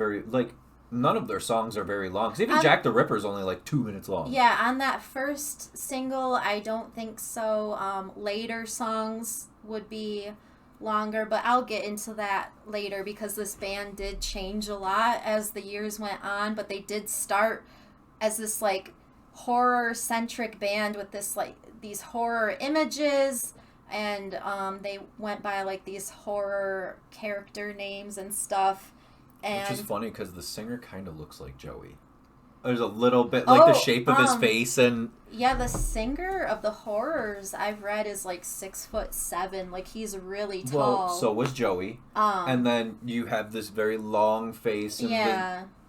none of their songs are very long. Because even Jack the Ripper's only like 2 minutes long. Yeah, on that first single, I don't think so. Later songs would be longer, but I'll get into that later because this band did change a lot as the years went on, but they did start as this like horror-centric band with this like these horror images, and they went by like these horror character names and stuff. And which is funny because the singer kind of looks like Joey. There's a little bit like the shape of his face, and yeah, the singer of the Horrors I've read is like 6'7". Like he's really tall. Well, so was Joey. And then you have this very long face. And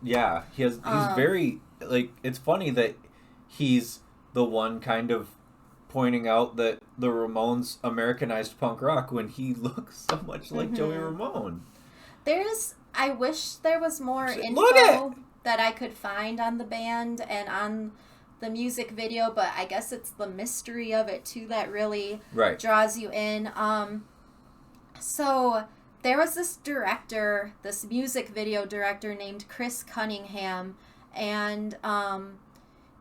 he's very like. It's funny that he's the one kind of pointing out that the Ramones Americanized punk rock when he looks so much like Joey Ramone. I wish there was more info that I could find on the band and on the music video, but I guess it's the mystery of it too that really draws you in. So there was this director, this music video director named Chris Cunningham, and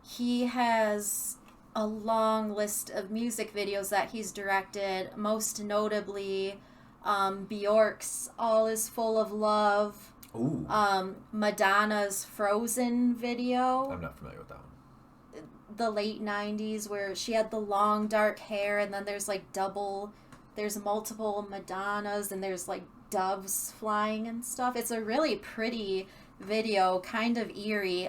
he has a long list of music videos that he's directed, most notably Bjork's All Is Full of Love, Ooh. Madonna's Frozen video. I'm not familiar with that one. The late 90s where she had the long dark hair, and then there's multiple Madonnas, and there's like doves flying and stuff. It's a really pretty video, kind of eerie.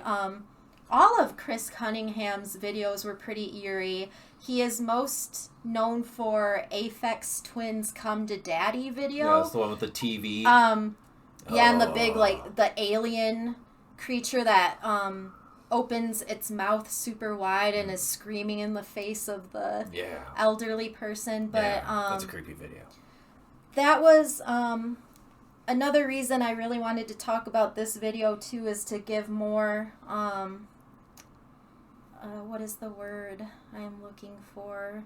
All of Chris Cunningham's videos were pretty eerie. He is most known for Aphex Twin's Come to Daddy video. Yeah, that's the one with the TV. And the big, like, the alien creature that opens its mouth super wide and is screaming in the face of the elderly person. But that's a creepy video. That was another reason I really wanted to talk about this video, too, is to give more... what is the word I'm looking for?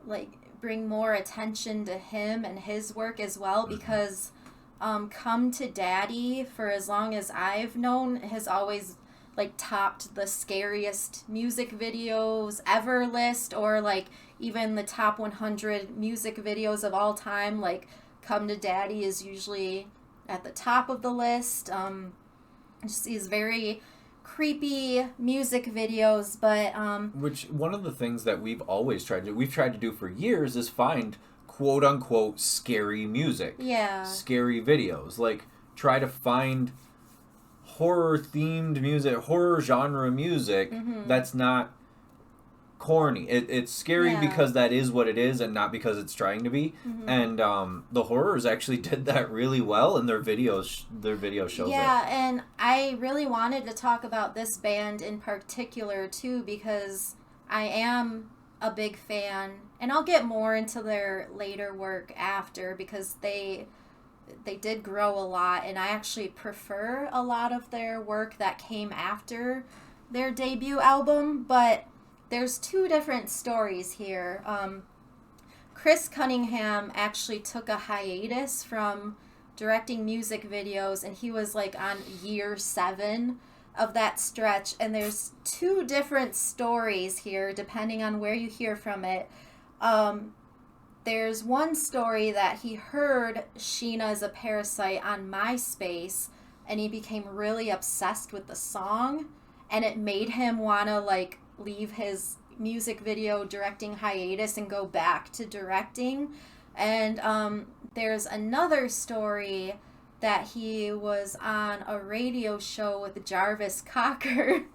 Like, bring more attention to him and his work as well, because Come to Daddy, for as long as I've known, has always, like, topped the scariest music videos ever list, or, like, even the top 100 music videos of all time. Like, Come to Daddy is usually at the top of the list. Just these very... creepy music videos, but which one of the things that we've tried to do for years is find quote unquote scary music. Yeah. Scary videos. Like try to find horror themed music, horror genre music that's not corny. It's scary because that is what it is and not because it's trying to be. And the Horrors actually did that really well in their video shows it. Yeah, and I really wanted to talk about this band in particular too, because I am a big fan, and I'll get more into their later work after, because they did grow a lot, and I actually prefer a lot of their work that came after their debut album, but there's two different stories here. Chris Cunningham actually took a hiatus from directing music videos, and he was like on year 7 of that stretch. And there's two different stories here, depending on where you hear from it. There's one story that he heard Sheena is a Parasite on MySpace, and he became really obsessed with the song, and it made him want to like leave his music video directing hiatus and go back to directing. And there's another story that he was on a radio show with Jarvis Cocker,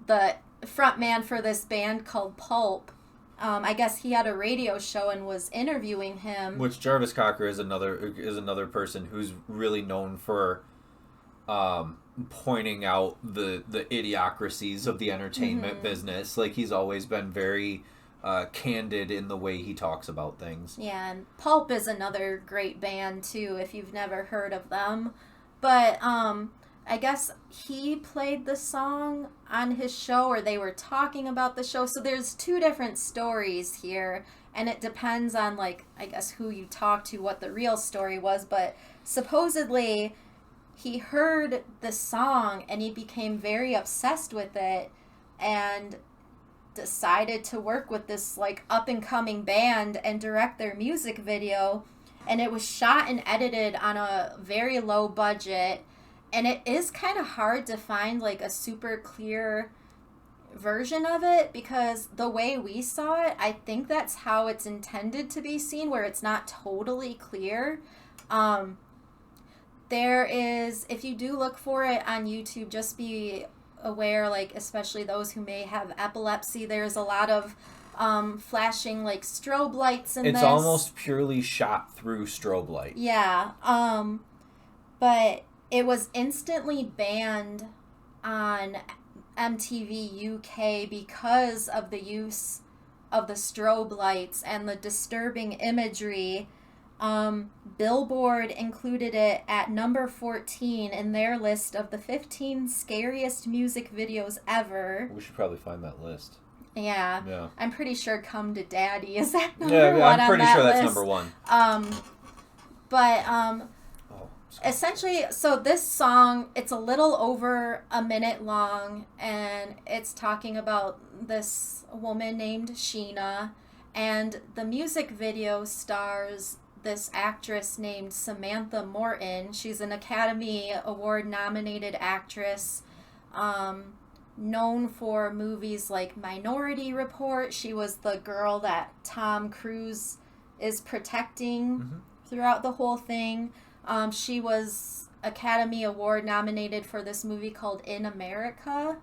the frontman for this band called Pulp, I guess he had a radio show and was interviewing him. Which Jarvis Cocker is another person who's really known for pointing out the idiocracies of the entertainment business. Like, he's always been very candid in the way he talks about things. Yeah, and Pulp is another great band too, if you've never heard of them. But I guess he played the song on his show, or they were talking about the show. So there's two different stories here, and it depends on, like, I guess who you talk to, what the real story was. But supposedly he heard the song and he became very obsessed with it and decided to work with this, like, up-and-coming band and direct their music video. And it was shot and edited on a very low budget. And it is kind of hard to find, like, a super clear version of it, because the way we saw it, I think that's how it's intended to be seen, where it's not totally clear. There is, if you do look for it on YouTube, just be aware, like, especially those who may have epilepsy, there's a lot of flashing, like, strobe lights in this. It's almost purely shot through strobe light. Yeah. But it was instantly banned on MTV UK because of the use of the strobe lights and the disturbing imagery. Billboard included it at number 14 in their list of the 15 scariest music videos ever. We should probably find that list. Yeah. I'm pretty sure Come to Daddy is at number one. I'm pretty on that sure list. That's number one. Essentially, so this song, it's a little over a minute long, and it's talking about this woman named Sheena, and the music video stars this actress named Samantha Morton. She's an Academy Award nominated actress, known for movies like Minority Report. She was the girl that Tom Cruise is protecting throughout the whole thing. She was Academy Award nominated for this movie called In America.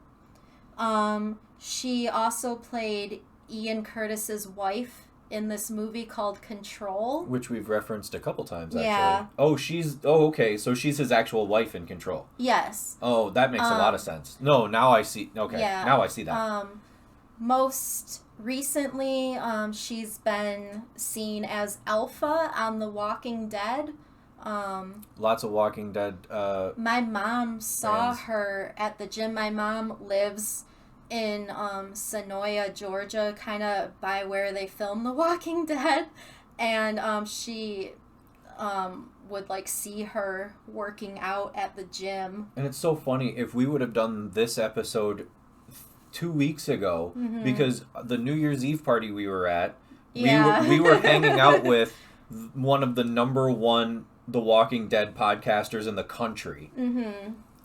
She also played Ian Curtis's wife in this movie called Control, which we've referenced a couple times, actually. Yeah. Okay, so she's his actual wife in Control. Yes. Oh, that makes a lot of sense. No, now I see. Okay, yeah. Now I see that. Most recently, she's been seen as Alpha on The Walking Dead. Lots of Walking Dead. My mom saw her at the gym. My mom lives in Sonoya, Georgia, kind of by where they film The Walking Dead, and she would, like, see her working out at the gym. And it's so funny, if we would have done this episode 2 weeks ago, because the New Year's Eve party we were at, we were hanging out with one of the number one The Walking Dead podcasters in the country.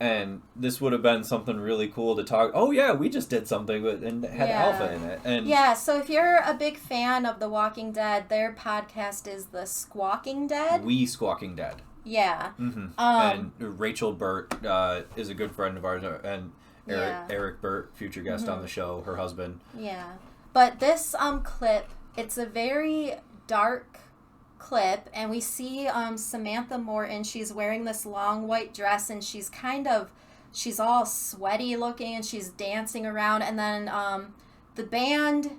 And this would have been something really cool to talk. Oh yeah, we just did something and had Alpha in it. And yeah, so if you're a big fan of The Walking Dead, their podcast is The Squawking Dead. We Squawking Dead. Yeah. And Rachel Burt is a good friend of ours, and Eric Burt, future guest on the show, her husband. Yeah. But this clip, it's a very dark clip, and we see Samantha Morton. She's wearing this long white dress, and she's all sweaty looking, and she's dancing around. And then the band,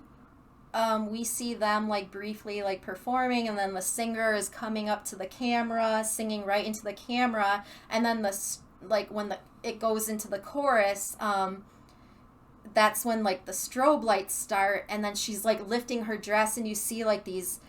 we see them, like, briefly, like, performing, and then the singer is coming up to the camera, singing right into the camera, and then when it goes into the chorus, that's when, like, the strobe lights start, and then she's, like, lifting her dress, and you see, like, these,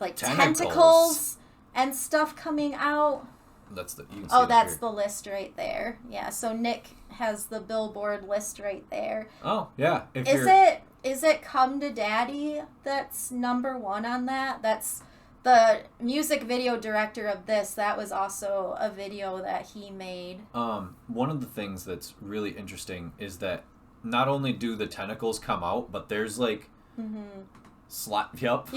like, tentacles and stuff coming out. That's the list right there. Yeah, so Nick has the Billboard list right there. Oh, yeah. Is it Come to Daddy that's number one on that? That's the music video director of this. That was also a video that he made. One of the things that's really interesting is that not only do the tentacles come out, but there's, like, Yep.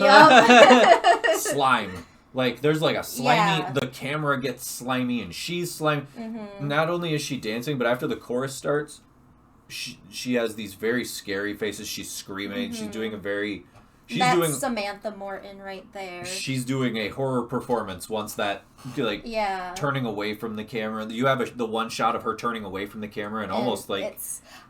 Slime. Like, there's, like, a slimy... Yeah. The camera gets slimy, and she's slimy. Not only is she dancing, but after the chorus starts, she has these very scary faces. She's screaming. She's doing a very... That's doing Samantha Morton right there. She's doing a horror performance once that, like, turning away from the camera. You have the one shot of her turning away from the camera and almost like...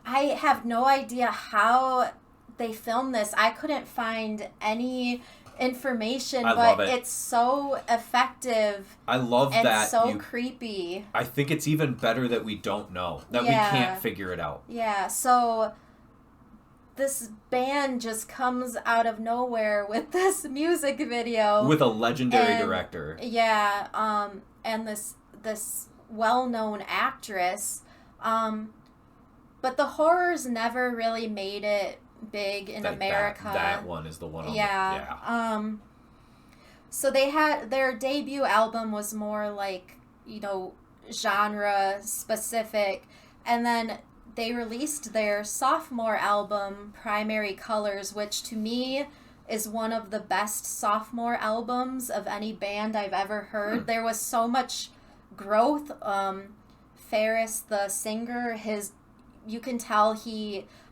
I have no idea how they filmed this. I couldn't find any information, but it's so effective. I love and that. So creepy. I think it's even better that we don't know, that we can't figure it out. Yeah, so this band just comes out of nowhere with this music video. With a legendary director. Yeah, and this well-known actress. But the horrors never really made it big in America. That one is the one on so they had their debut album was more like, genre specific, and then they released their sophomore album, Primary Colors, which to me is one of the best sophomore albums of any band I've ever heard. There was so much growth. Ferris, the singer, you can tell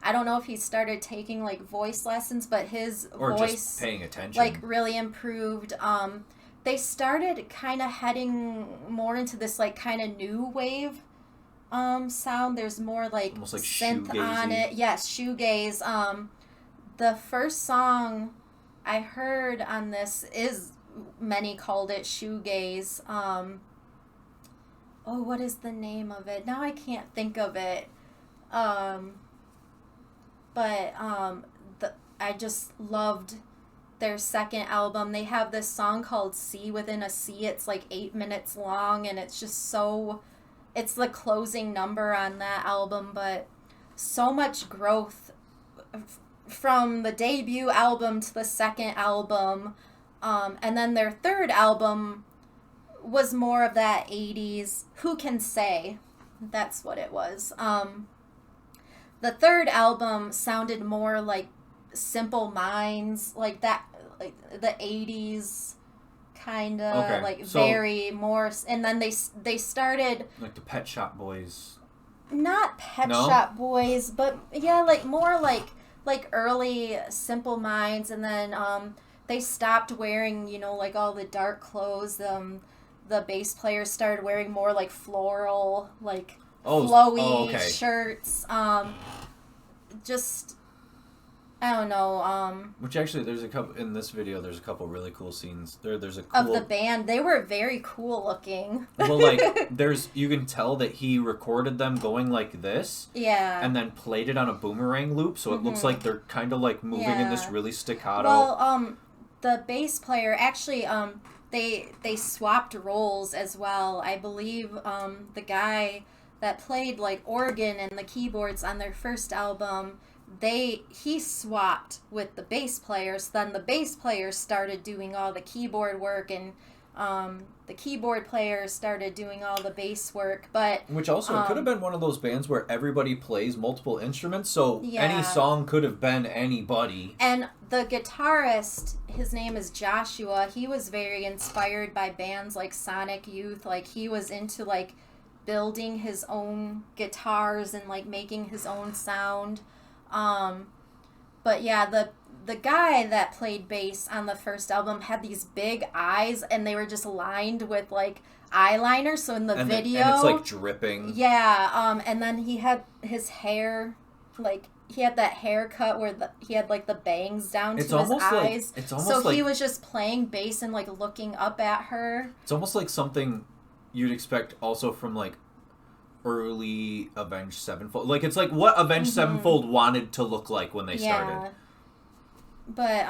I don't know if he started taking like voice lessons, but his voice just paying attention, like really improved. They started kind of heading more into this like kind of new wave sound. There's more like synth on it. Yes, shoegaze. The first song I heard on this is, many called it shoegaze. What is the name of it? Now I can't think of it. I just loved their second album. They have this song called Sea Within a Sea. It's like 8 minutes long, and it's just it's the closing number on that album, but so much growth from the debut album to the second album. And then their third album was more of that 80s, Who Can Say? That's what it was. The third album sounded more like Simple Minds, like that, like the 80s kind of, very more, and then they started... Like the Pet Shop Boys. Not Pet Shop Boys, but yeah, like more like early Simple Minds, and then they stopped wearing, like all the dark clothes. The bass players started wearing more like floral, like flowy shirts. Just, I don't know. Which actually, there's a couple in this video. There's a couple really cool scenes. There's a cool, of the band. They were very cool looking. Well, you can tell that he recorded them going like this. Yeah. And then played it on a boomerang loop, so it looks like they're kind of like moving in this really staccato. Well, the bass player actually, they swapped roles as well. I believe the guy that played like organ and the keyboards on their first album, he swapped with the bass players. Then the bass players started doing all the keyboard work, and the keyboard players started doing all the bass work. But which also it could have been one of those bands where everybody plays multiple instruments, so any song could have been anybody. And the guitarist, his name is Joshua. He was very inspired by bands like Sonic Youth. Like, he was into like building his own guitars and like making his own sound. But yeah, the guy that played bass on the first album had these big eyes, and they were just lined with like eyeliner. So in the video, and it's like dripping. Yeah. And then he had his hair, like he had that haircut where he had like the bangs down to his eyes. So he was just playing bass and like looking up at her. It's almost like something you'd expect also from like early Avenged Sevenfold. Like, it's like what Avenged Sevenfold wanted to look like when they started. But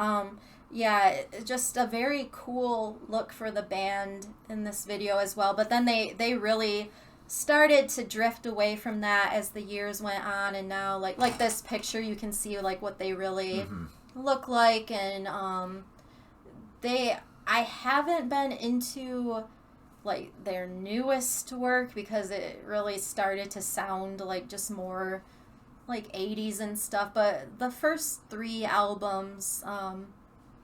just a very cool look for the band in this video as well. But then they really started to drift away from that as the years went on, and now like this picture, you can see like what they really look like. And I haven't been into like their newest work because it really started to sound like just more like 80s and stuff, but the first 3 albums,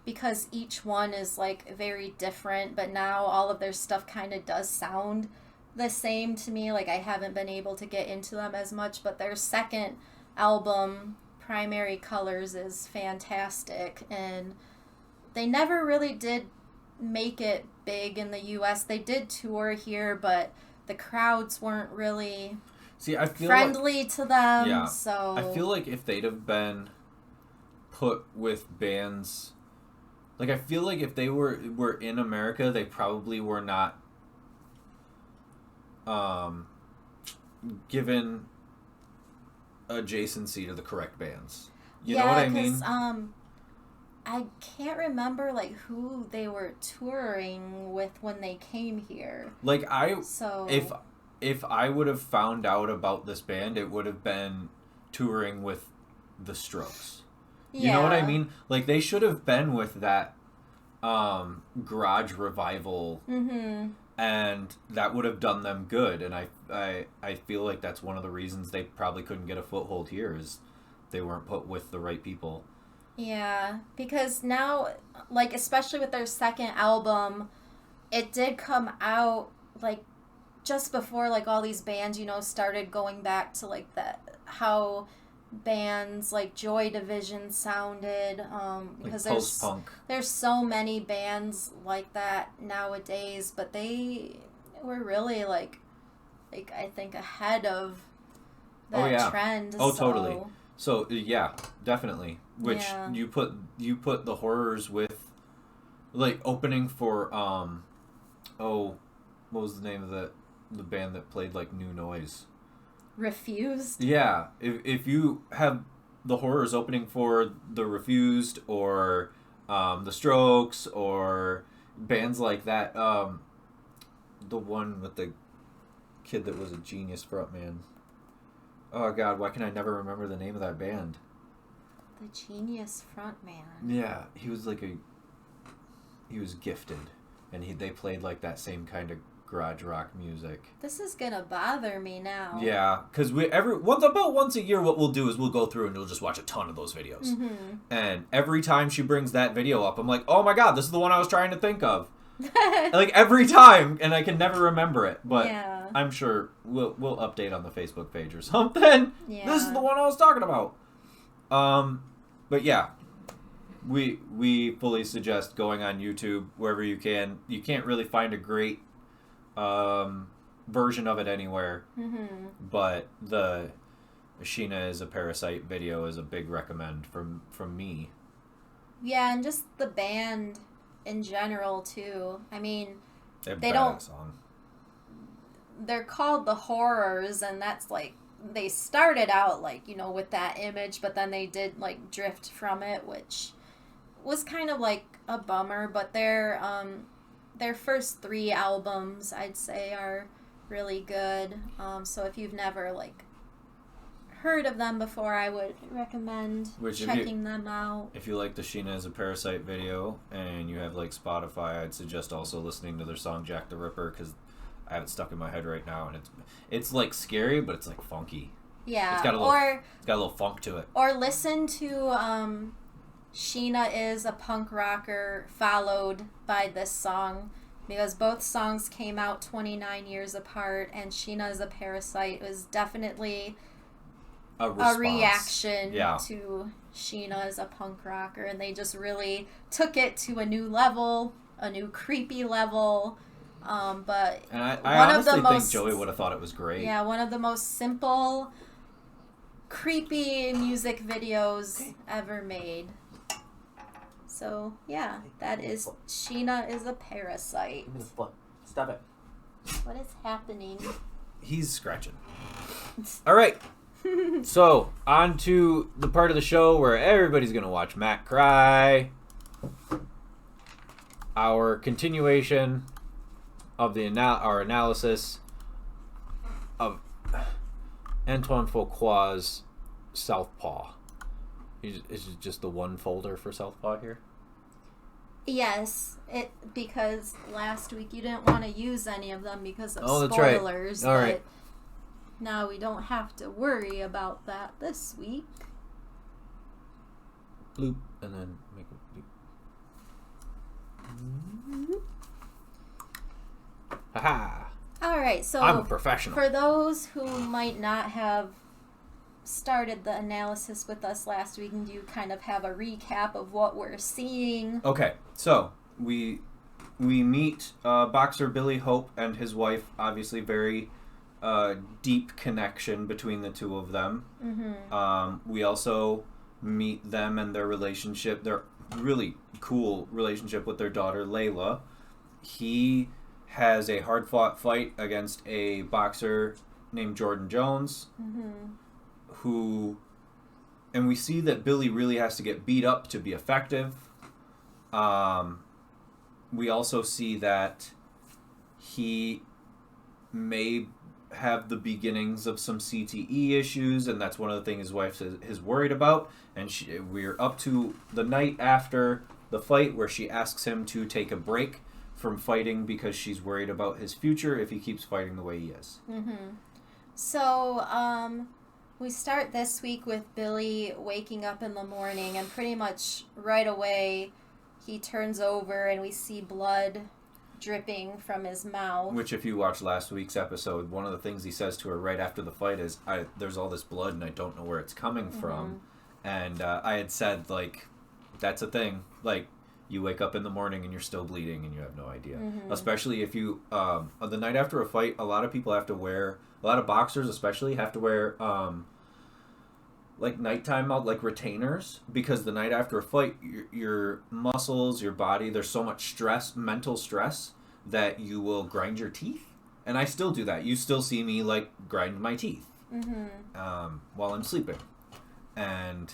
because each one is like very different, but now all of their stuff kind of does sound the same to me. Like, I haven't been able to get into them as much, but their second album, Primary Colors is fantastic, and they never really did make it big in the U.S. They did tour here, but the crowds weren't really friendly to them. Yeah, so I feel like if they'd have been put with bands, like I feel like if they were in America, they probably were not given adjacency to the correct bands. You know what I mean? I can't remember like who they were touring with when they came here. Like if I would have found out about this band, it would have been touring with the Strokes. You know what I mean? Like they should have been with that garage revival, and that would have done them good. And I feel like that's one of the reasons they probably couldn't get a foothold here is they weren't put with the right people. Yeah, because now, like, especially with their second album, it did come out, like, just before, like, all these bands, you know, started going back to, like, how bands like Joy Division sounded, because like post-punk. There's so many bands like that nowadays, but they were really, like I think ahead of that trend. Oh, totally. So, yeah, definitely. Which you put the Horrors with, like, opening for, what was the name of the band that played, like, New Noise? Refused? Yeah. If you have the Horrors opening for the Refused or the Strokes or bands like that, the one with the kid that was a genius frontman. Oh, God, why can I never remember the name of that band? The genius frontman. Yeah, he was he was gifted, and they played like that same kind of garage rock music. This is gonna bother me now. Yeah, because about once a year, what we'll do is we'll go through and we'll just watch a ton of those videos. And every time she brings that video up, I'm like, oh my God, this is the one I was trying to think of. Like every time, and I can never remember it, but I'm sure we'll update on the Facebook page or something. Yeah. This is the one I was talking about. But yeah, we fully suggest going on YouTube wherever you can. You can't really find a great version of it anywhere, but the Sheena is a Parasite video is a big recommend from me. Yeah, and just the band in general too. I mean, they don't. Song. They're called the Horrors, and that's like they started out like, you know, with that image, but then they did like drift from it, which was kind of like a bummer. But their first 3 albums, I'd say, are really good. So if you've never like heard of them before, I would recommend checking them out. If you like the Sheena is a Parasite video and you have like Spotify, I'd suggest also listening to their song Jack the Ripper, because I have it stuck in my head right now, and it's like scary, but it's like funky. Yeah, it's got a little funk to it. Or listen to Sheena is a Punk Rocker followed by this song, because both songs came out 29 years apart, and Sheena is a Parasite was definitely a reaction to Sheena as a punk rocker, and they just really took it to a new level, a new creepy level. But and I honestly think Joey would have thought it was great. Yeah, one of the most simple, creepy music videos ever made. So yeah, that is Sheena is a Parasite. Stop it. What is happening? He's scratching. All right. So, on to the part of the show where everybody's going to watch Matt cry. Our continuation of our analysis of Antoine Fuqua's Southpaw. Is it just the one folder for Southpaw here? Yes, because last week you didn't want to use any of them because of spoilers. Right. All right. Now we don't have to worry about that this week. Bloop, and then make a bloop. Haha. All right, so I'm a professional. For those who might not have started the analysis with us last week, and you kind of have a recap of what we're seeing. Okay, so we meet boxer Billy Hope and his wife. Obviously, very deep connection between the two of them. Mm-hmm. We also meet them and their relationship. Their really cool relationship with their daughter Layla. He has a hard-fought fight against a boxer named Jordan Jones, who, and we see that Billy really has to get beat up to be effective. We also see that he may have the beginnings of some CTE issues, and that's one of the things his wife is worried about. And we're up to the night after the fight where she asks him to take a break from fighting because she's worried about his future if he keeps fighting the way he is. So, we start this week with Billy waking up in the morning, and pretty much right away he turns over and we see blood dripping from his mouth. Which, if you watched last week's episode, one of the things he says to her right after the fight is, there's all this blood and I don't know where it's coming from. And I had said, like, that's a thing. Like, you wake up in the morning and you're still bleeding and you have no idea. Especially if you, the night after a fight, a lot of people have to wear, a lot of boxers especially have to wear, like nighttime like retainers, because the night after a fight, your muscles, your body, there's so much stress, mental stress, that you will grind your teeth. And I still do that. You still see me like grind my teeth while I'm sleeping. And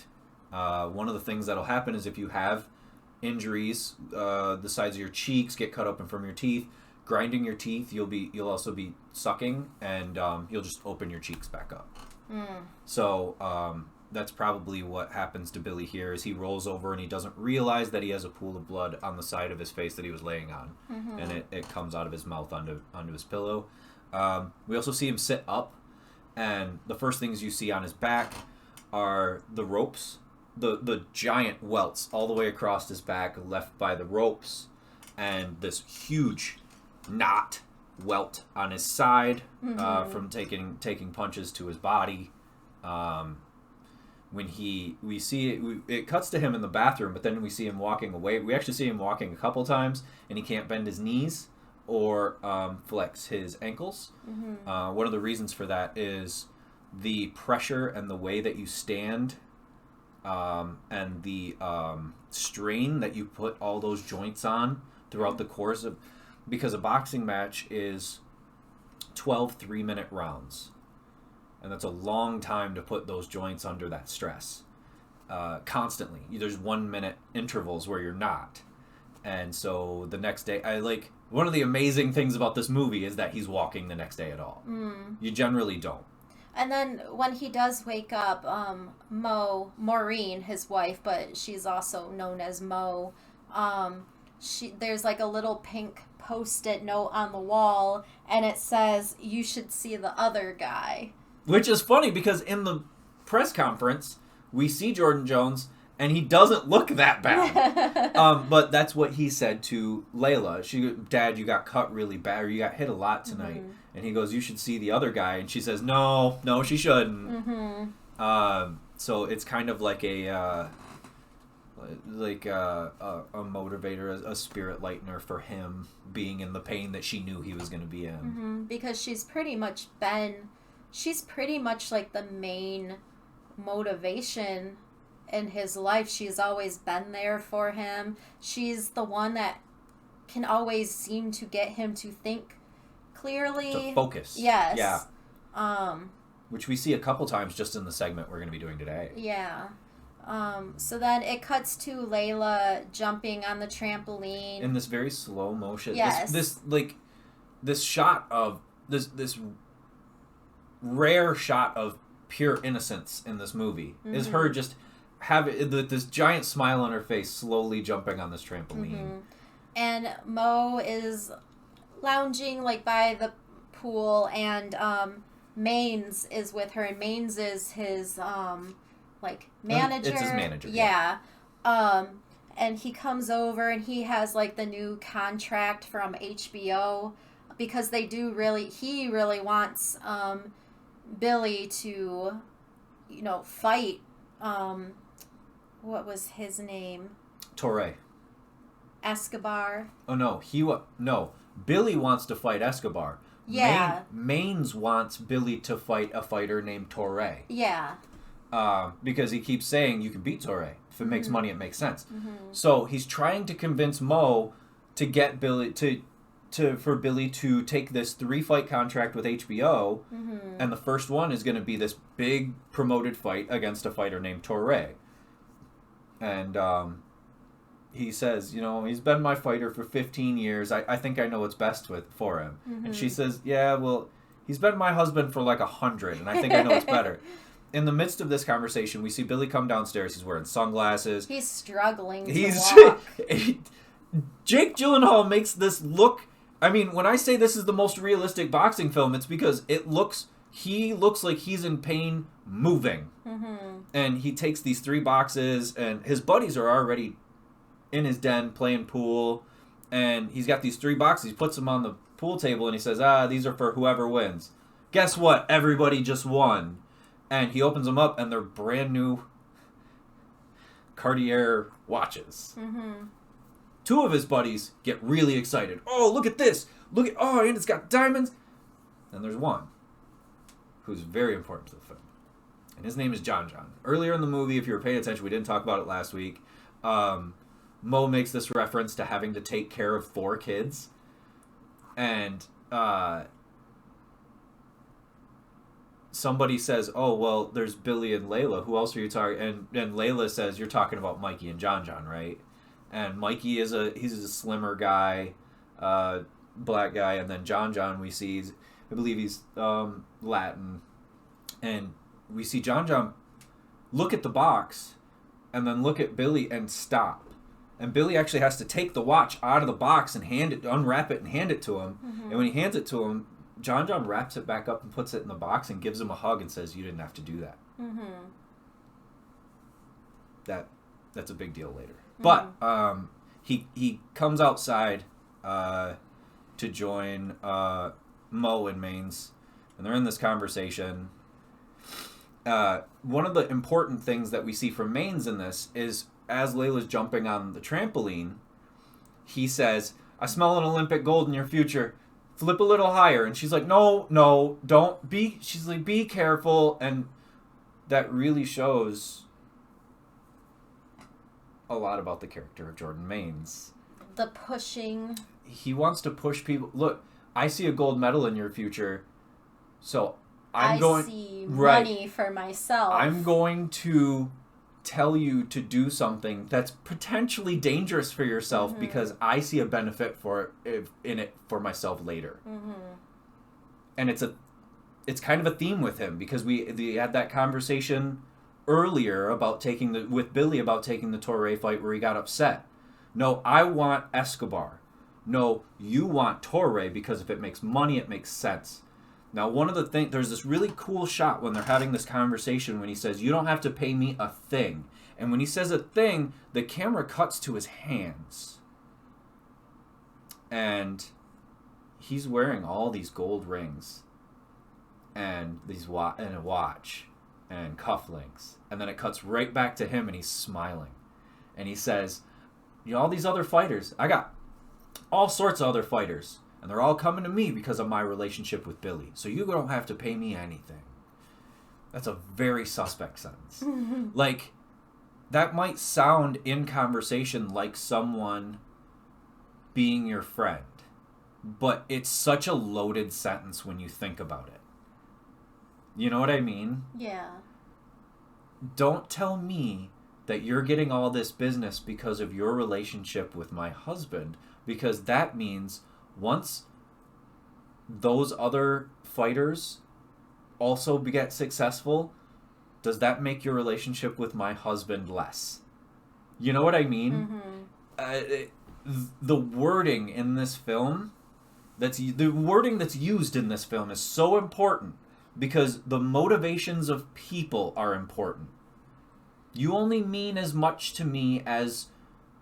one of the things that'll happen is if you have injuries, the sides of your cheeks get cut open from your teeth, grinding your teeth, you'll also be sucking, and you'll just open your cheeks back up. So that's probably what happens to Billy here, is he rolls over and he doesn't realize that he has a pool of blood on the side of his face that he was laying on. And it comes out of his mouth onto his pillow. We also see him sit up, and the first things you see on his back are the ropes, the giant welts all the way across his back left by the ropes, and this huge knot welt on his side from taking punches to his body. When we see it cuts to him in the bathroom, but then we see him walking away. We actually see him walking a couple times, and he can't bend his knees or flex his ankles. One of the reasons for that is the pressure and the way that you stand, and the strain that you put all those joints on throughout the course of, because a boxing match is 12 3-minute rounds. And that's a long time to put those joints under that stress. Constantly. There's 1-minute intervals where you're not. And so the next day, one of the amazing things about this movie is that he's walking the next day at all. You generally don't. And then when he does wake up, Maureen, his wife, but she's also known as Mo, there's like a little pink Post-it note on the wall, and it says, "You should see the other guy." Which is funny, because in the press conference, we see Jordan Jones, and he doesn't look that bad. But that's what he said to Layla. Dad, you got cut really bad, or you got hit a lot tonight. And he goes, "You should see the other guy." And she says, No, she shouldn't. So it's kind of like a motivator, a spirit lightener for him, being in the pain that she knew he was going to be in. Because she's pretty much like the main motivation in his life. She's always been there for him. She's the one that can always seem to get him to think clearly. To focus. Yes. Yeah. Which we see a couple times just in the segment we're going to be doing today. Yeah. So then it cuts to Layla jumping on the trampoline. In this very slow motion. Yes. This shot of, this rare shot of pure innocence in this movie is her just having this giant smile on her face, slowly jumping on this trampoline. And Mo is lounging like by the pool, and Maines is with her, and Maines is his manager. It's his manager. Yeah. And he comes over, and he has like the new contract from HBO, because he really wants Billy to, fight, what was his name? Torre. Escobar. Oh, no. Billy wants to fight Escobar. Yeah. Maines wants Billy to fight a fighter named Torre. Yeah. Because he keeps saying you can beat Torre. If it makes money, it makes sense. Mm-hmm. So he's trying to convince Mo to get Billy for Billy to take this 3-fight contract with HBO, and the first one is going to be this big promoted fight against a fighter named Torre. And he says, he's been my fighter for 15 years. I think I know what's best for him. Mm-hmm. And she says, yeah, well, he's been my husband for like 100, and I think I know what's better. In the midst of this conversation, we see Billy come downstairs. He's wearing sunglasses. He's struggling to walk. Jake Gyllenhaal makes this look... I mean, when I say this is the most realistic boxing film, it's because he looks like he's in pain moving. Mm-hmm. And he takes these 3 boxes, and his buddies are already in his den playing pool. And he's got these 3 boxes. He puts them on the pool table, and he says, these are for whoever wins. Guess what? Everybody just won. And he opens them up, and they're brand new Cartier watches. Mm-hmm. 2 of his buddies get really excited. Oh, look at this. And it's got diamonds. And there's one who's very important to the film. And his name is John John. Earlier in the movie, if you were paying attention, we didn't talk about it last week. Mo makes this reference to having to take care of 4 kids. And somebody says, oh, well, there's Billy and Layla. Who else are you talking? And Layla says, you're talking about Mikey and John John, right? And Mikey he's a slimmer guy, black guy. And then John John we see, I believe he's Latin. And we see John John look at the box and then look at Billy and stop. And Billy actually has to take the watch out of the box and unwrap it and hand it to him. Mm-hmm. And when he hands it to him, John John wraps it back up and puts it in the box and gives him a hug and says, you didn't have to do that. Mm-hmm. That's a big deal later. Mm-hmm. But he comes outside to join Mo and Maines, and they're in this conversation. One of the important things that we see from Maines in this is as Layla's jumping on the trampoline, he says, I smell an Olympic gold in your future. Flip a little higher. And she's like, no, don't be. She's like, be careful. And that really shows a lot about the character of Jordan Maines. The pushing. He wants to push people. Look, I see a gold medal in your future, so I see money for myself. I'm going to tell you to do something that's potentially dangerous for yourself because I see a benefit in it for myself later. Mm-hmm. And it's kind of a theme with him because we had that conversation earlier about with Billy about taking the Torre fight where he got upset. No, I want Escobar. No, you want Torre because if it makes money, it makes sense. Now, one of the things, there's this really cool shot when they're having this conversation when he says, you don't have to pay me a thing. And when he says a thing, the camera cuts to his hands. And he's wearing all these gold rings and and a watch and cufflinks. And then it cuts right back to him and he's smiling. And he says, all these other fighters, I got all sorts of other fighters. And they're all coming to me because of my relationship with Billy. So you don't have to pay me anything. That's a very suspect sentence. Like, that might sound in conversation like someone being your friend. But it's such a loaded sentence when you think about it. You know what I mean? Yeah. Don't tell me that you're getting all this business because of your relationship with my husband. Because that means once those other fighters also get successful, does that make your relationship with my husband less? You know what I mean? Mm-hmm. The wording in this film, the wording that's used in this film is so important because the motivations of people are important. You only mean as much to me as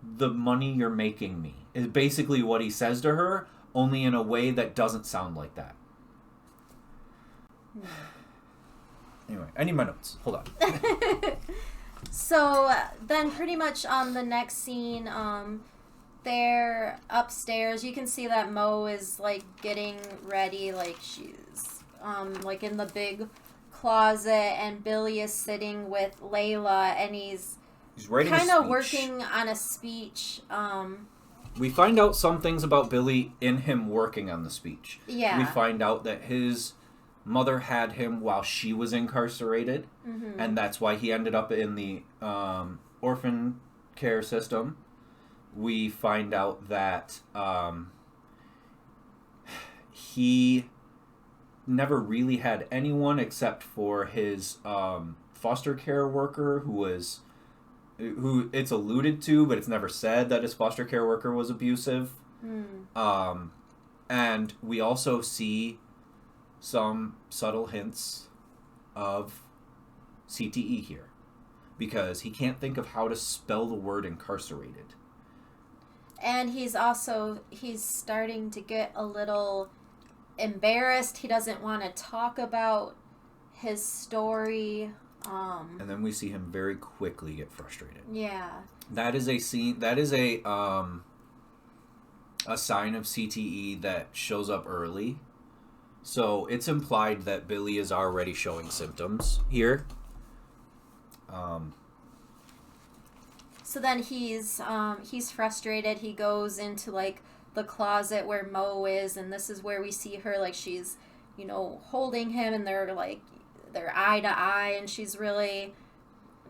the money you're making me, is basically what he says to her, only in a way that doesn't sound like that. Anyway, I need my notes. Hold on. So then pretty much on the next scene, they're upstairs. You can see that Mo is like getting ready, like she's like in the big closet, and Billy is sitting with Layla, and he's writing kind of working on a speech. We find out some things about Billy in him working on the speech. Yeah. We find out that his mother had him while she was incarcerated, and that's why he ended up in the orphan care system. We find out that he never really had anyone except for his foster care worker, who it's alluded to, but it's never said that his foster care worker was abusive. And we also see some subtle hints of CTE here, because he can't think of how to spell the word incarcerated. And he's starting to get a little embarrassed. He doesn't want to talk about his story. And then we see him very quickly get frustrated. Yeah. That is a scene. That is a sign of CTE that shows up early. So it's implied that Billy is already showing symptoms here. So then he's frustrated. He goes into like the closet where Mo is, and this is where we see her, like she's, holding him, and they're eye to eye, and she's really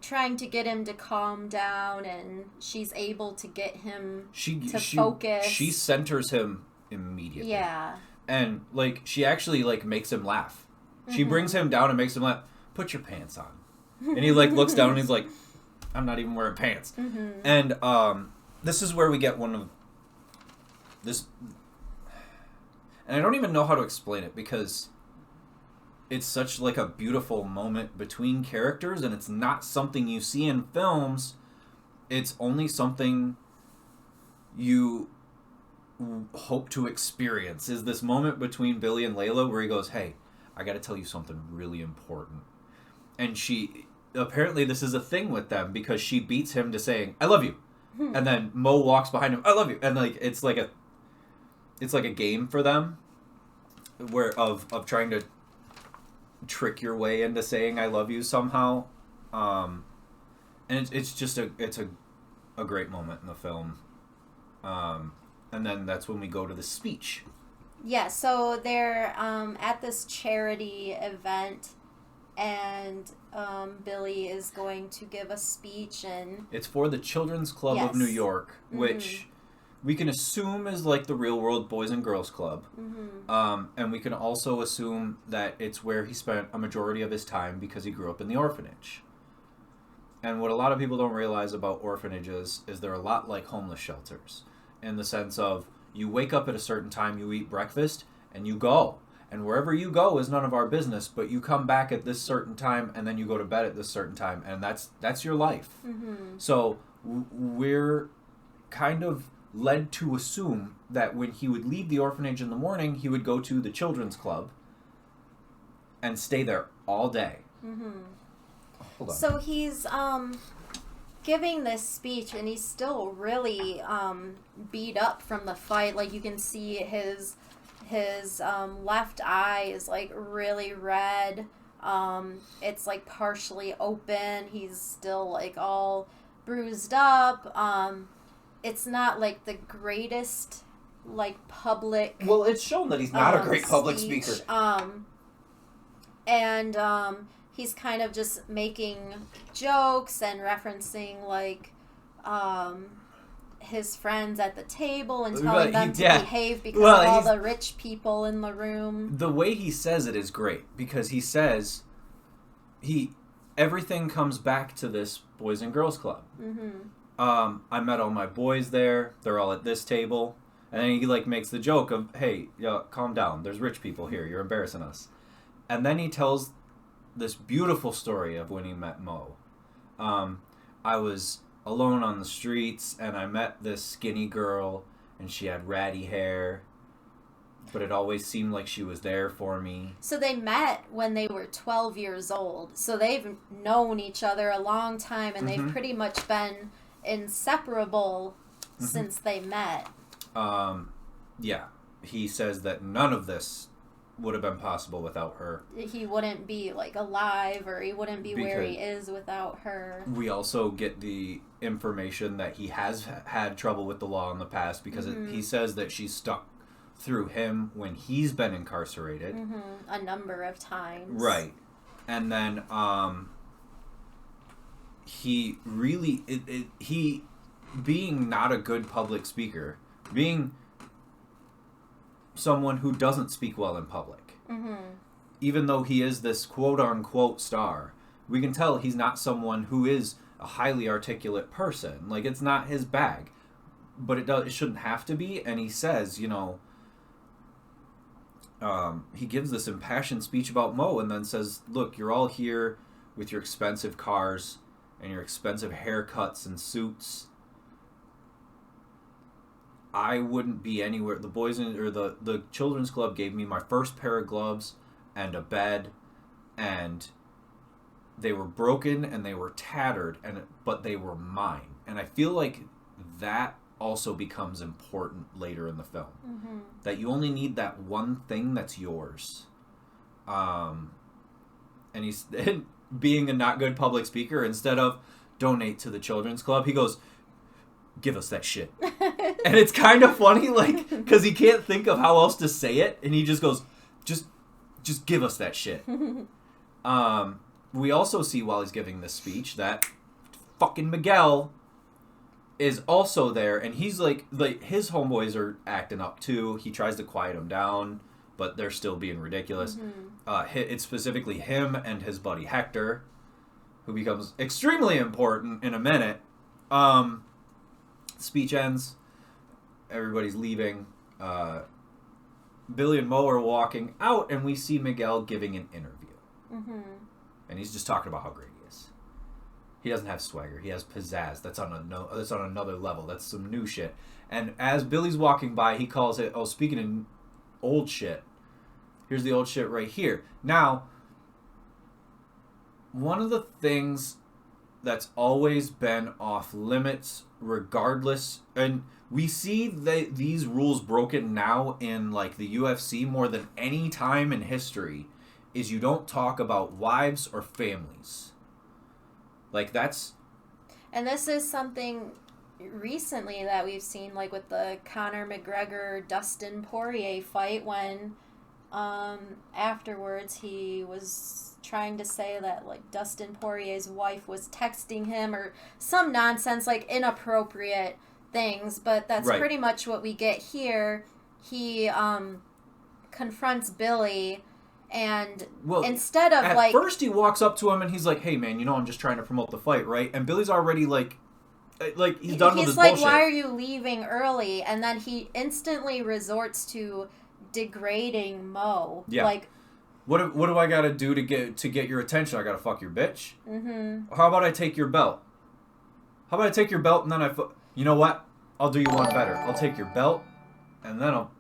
trying to get him to calm down, and she's able to get him to focus. She centers him immediately. Yeah. And she actually makes him laugh. She brings him down and makes him laugh. Put your pants on. And he looks down and he's like, I'm not even wearing pants. And this is where we get one of this, and I don't even know how to explain it, because it's such a beautiful moment between characters, and it's not something you see in films. It's only something you hope to experience, is this moment between Billy and Layla where he goes, hey, I gotta tell you something really important. And apparently this is a thing with them, because she beats him to saying, I love you. And then Mo walks behind him, I love you. And it's like a game for them, of trying to trick your way into saying I love you somehow. And it's just a great moment in the film. And then that's when we go to the speech. Yeah, so they're at this charity event, and Billy is going to give a speech, and it's for the Children's Club of New York, which we can assume is the real world Boys and Girls Club. And we can also assume that it's where he spent a majority of his time, because he grew up in the orphanage. And what a lot of people don't realize about orphanages is they're a lot like homeless shelters, in the sense of you wake up at a certain time, you eat breakfast, and you go. And wherever you go is none of our business, but you come back at this certain time, and then you go to bed at this certain time, and that's your life. So we're kind of led to assume that when he would leave the orphanage in the morning, he would go to the Children's Club and stay there all day. Hold on. So he's giving this speech, and he's still really beat up from the fight. You can see his left eye is really red. It's partially open. He's still all bruised up. It's not the greatest public. Well, it's shown that he's not a great public speaker. And he's kind of just making jokes and referencing his friends at the table and telling them to behave because of all the rich people in the room. The way he says it is great, because he says everything comes back to this Boys and Girls Club. I met all my boys there. They're all at this table. And then he makes the joke of, hey, calm down. There's rich people here. You're embarrassing us. And then he tells this beautiful story of when he met Mo. I was alone on the streets, and I met this skinny girl, and she had ratty hair. But it always seemed like she was there for me. So they met when they were 12 years old. So they've known each other a long time, and they've pretty much been inseparable since they met. Yeah. He says that none of this would have been possible without her. He wouldn't be, like, alive, or he wouldn't be where he is without her. We also get the information that he has had trouble with the law in the past, because he says that she's stuck through him when he's been incarcerated. A number of times. Right. And then, he really, he being not a good public speaker, being someone who doesn't speak well in public, even though he is this quote-unquote star, we can tell he's not someone who is a highly articulate person. Like, it's not his bag. But it shouldn't have to be, and he says, you know, he gives this impassioned speech about Mo, and then says, look, you're all here with your expensive cars and your expensive haircuts and suits. I wouldn't be anywhere. The boys or the children's club gave me my first pair of gloves and a bed, and they were broken and they were tattered, but they were mine. And I feel like that also becomes important later in the film. That you only need that one thing that's yours. And he's being a not good public speaker, instead of donate to the children's club, he goes, give us that shit. And it's kind of funny, like, because he can't think of how else to say it, and he just goes, just give us that shit. We also see while he's giving this speech that fucking Miguel is also there, and he's like his homeboys are acting up too. He tries to quiet them down, but they're still being ridiculous. It's specifically him and his buddy Hector, who becomes extremely important in a minute. Speech ends. Everybody's leaving. Billy and Mo are walking out, and we see Miguel giving an interview. And he's just talking about how great he is. He doesn't have swagger. He has pizzazz. That's on another level. That's some new shit. And as Billy's walking by, he calls it, oh, speaking of old shit, here's the old shit right here. Now, one of the things that's always been off limits, regardless, and we see these rules broken now in, like, the UFC more than any time in history, is you don't talk about wives or families. Like, that's... And this is something recently that we've seen, like, with the Conor McGregor-Dustin Poirier fight, when afterwards he was trying to say that, like, Dustin Poirier's wife was texting him or some nonsense, like, inappropriate things, but that's pretty much what we get here. He confronts Billy, and instead of, at first he walks up to him and he's like, hey man, you know I'm just trying to promote the fight, right? And Billy's already like he's done with his bullshit. He's like, why are you leaving early? And then he instantly resorts to degrading Mo. Yeah. Like, what do I gotta do to get your attention? I gotta fuck your bitch? How about I take your belt? How about I take your belt and then you know what? I'll do you one better. I'll take your belt and then I'll...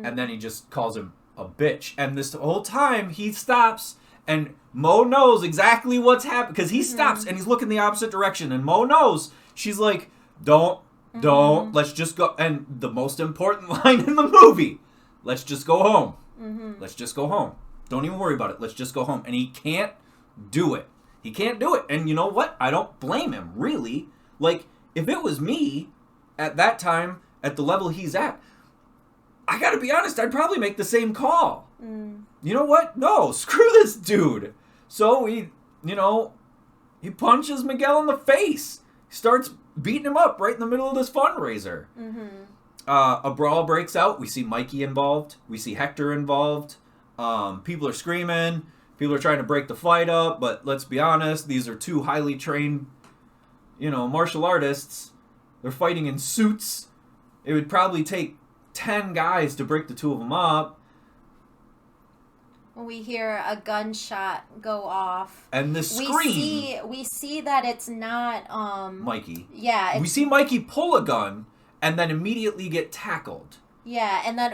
And then he just calls him a bitch. And this whole time he stops, and Mo knows exactly what's happened, because he stops and he's looking the opposite direction, and Mo knows. She's like, don't, let's just go. And the most important line in the movie, let's just go home. Let's just go home. Don't even worry about it. Let's just go home. And he can't do it. He can't do it. And you know what? I don't blame him, really. Like, if it was me at that time, at the level he's at, I gotta be honest, I'd probably make the same call. You know what? No, screw this dude. So he punches Miguel in the face. He starts beating him up right in the middle of this fundraiser. A brawl breaks out. We see Mikey involved. We see Hector involved. People are screaming. People are trying to break the fight up. But let's be honest, these are two highly trained, martial artists. They're fighting in suits. It would probably take 10 guys to break the two of them up. We hear a gunshot go off. And the scream. We see that it's not Mikey. Yeah. We see Mikey pull a gun and then immediately get tackled. Yeah, and then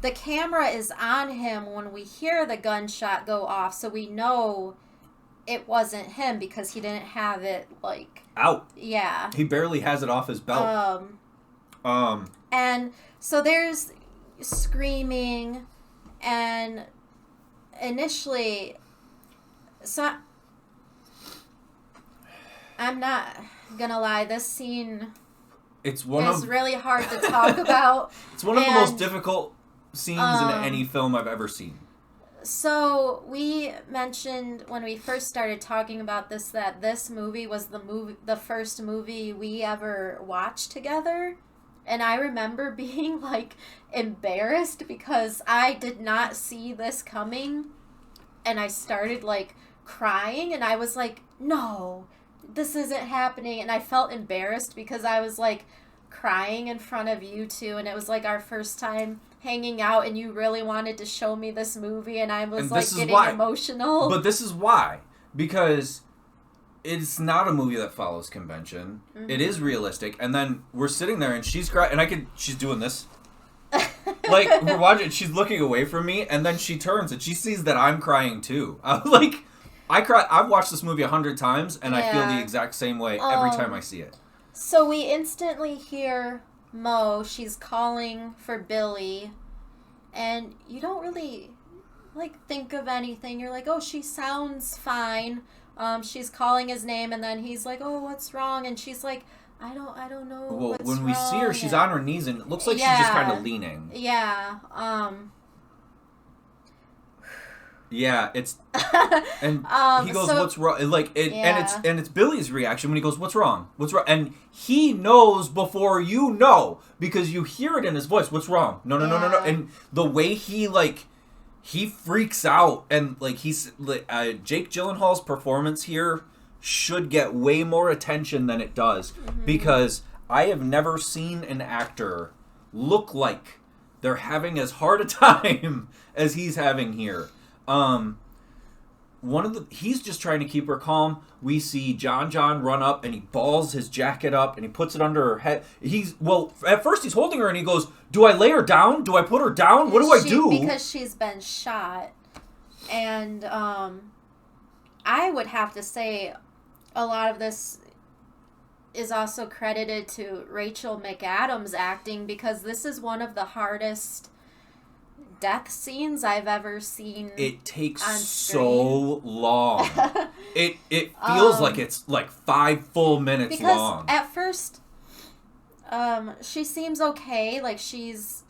the camera is on him when we hear the gunshot go off, so we know it wasn't him because he didn't have it, like... Out. Yeah. He barely has it off his belt. And so there's screaming, and initially... So... I'm not gonna lie, this scene... It's really hard to talk about. It's one of the most difficult scenes in any film I've ever seen. So we mentioned when we first started talking about this that this movie was the first movie we ever watched together, and I remember being like embarrassed because I did not see this coming, and I started like crying, and I was like, no, this isn't happening, and I felt embarrassed because I was like crying in front of you two, and it was like our first time hanging out, and you really wanted to show me this movie, and I was like getting emotional. But this is why, because it's not a movie that follows convention. Mm-hmm. It is realistic, and then we're sitting there, and she's crying, and she's doing this. Like, we're watching, she's looking away from me, and then she turns, and she sees that I'm crying too. I'm like... I've watched this movie 100 times, and I feel the exact same way every time I see it. So we instantly hear Mo. She's calling for Billy, and you don't really, like, think of anything. You're like, oh, she sounds fine. She's calling his name, and then he's like, oh, what's wrong? And she's like, I don't know what's wrong. When we see her, she's on her knees, and it looks like she's just kind of leaning. Yeah, Yeah, it's and he goes, "What's wrong?" Like and it's Billy's reaction when he goes, "What's wrong? What's wrong?" And he knows before you know because you hear it in his voice. What's wrong? No. And the way he freaks out and like he's Jake Gyllenhaal's performance here should get way more attention than it does because I have never seen an actor look like they're having as hard a time as he's having here. He's just trying to keep her calm. We see John run up and he balls his jacket up and he puts it under her head. At first he's holding her and he goes, do I lay her down? Do I put her down? What do I do? Because she's been shot. And, I would have to say a lot of this is also credited to Rachel McAdams' acting because this is one of the hardest death scenes I've ever seen. It takes so long. It feels like it's like 5 full minutes long. Because at first, she seems okay. Like she's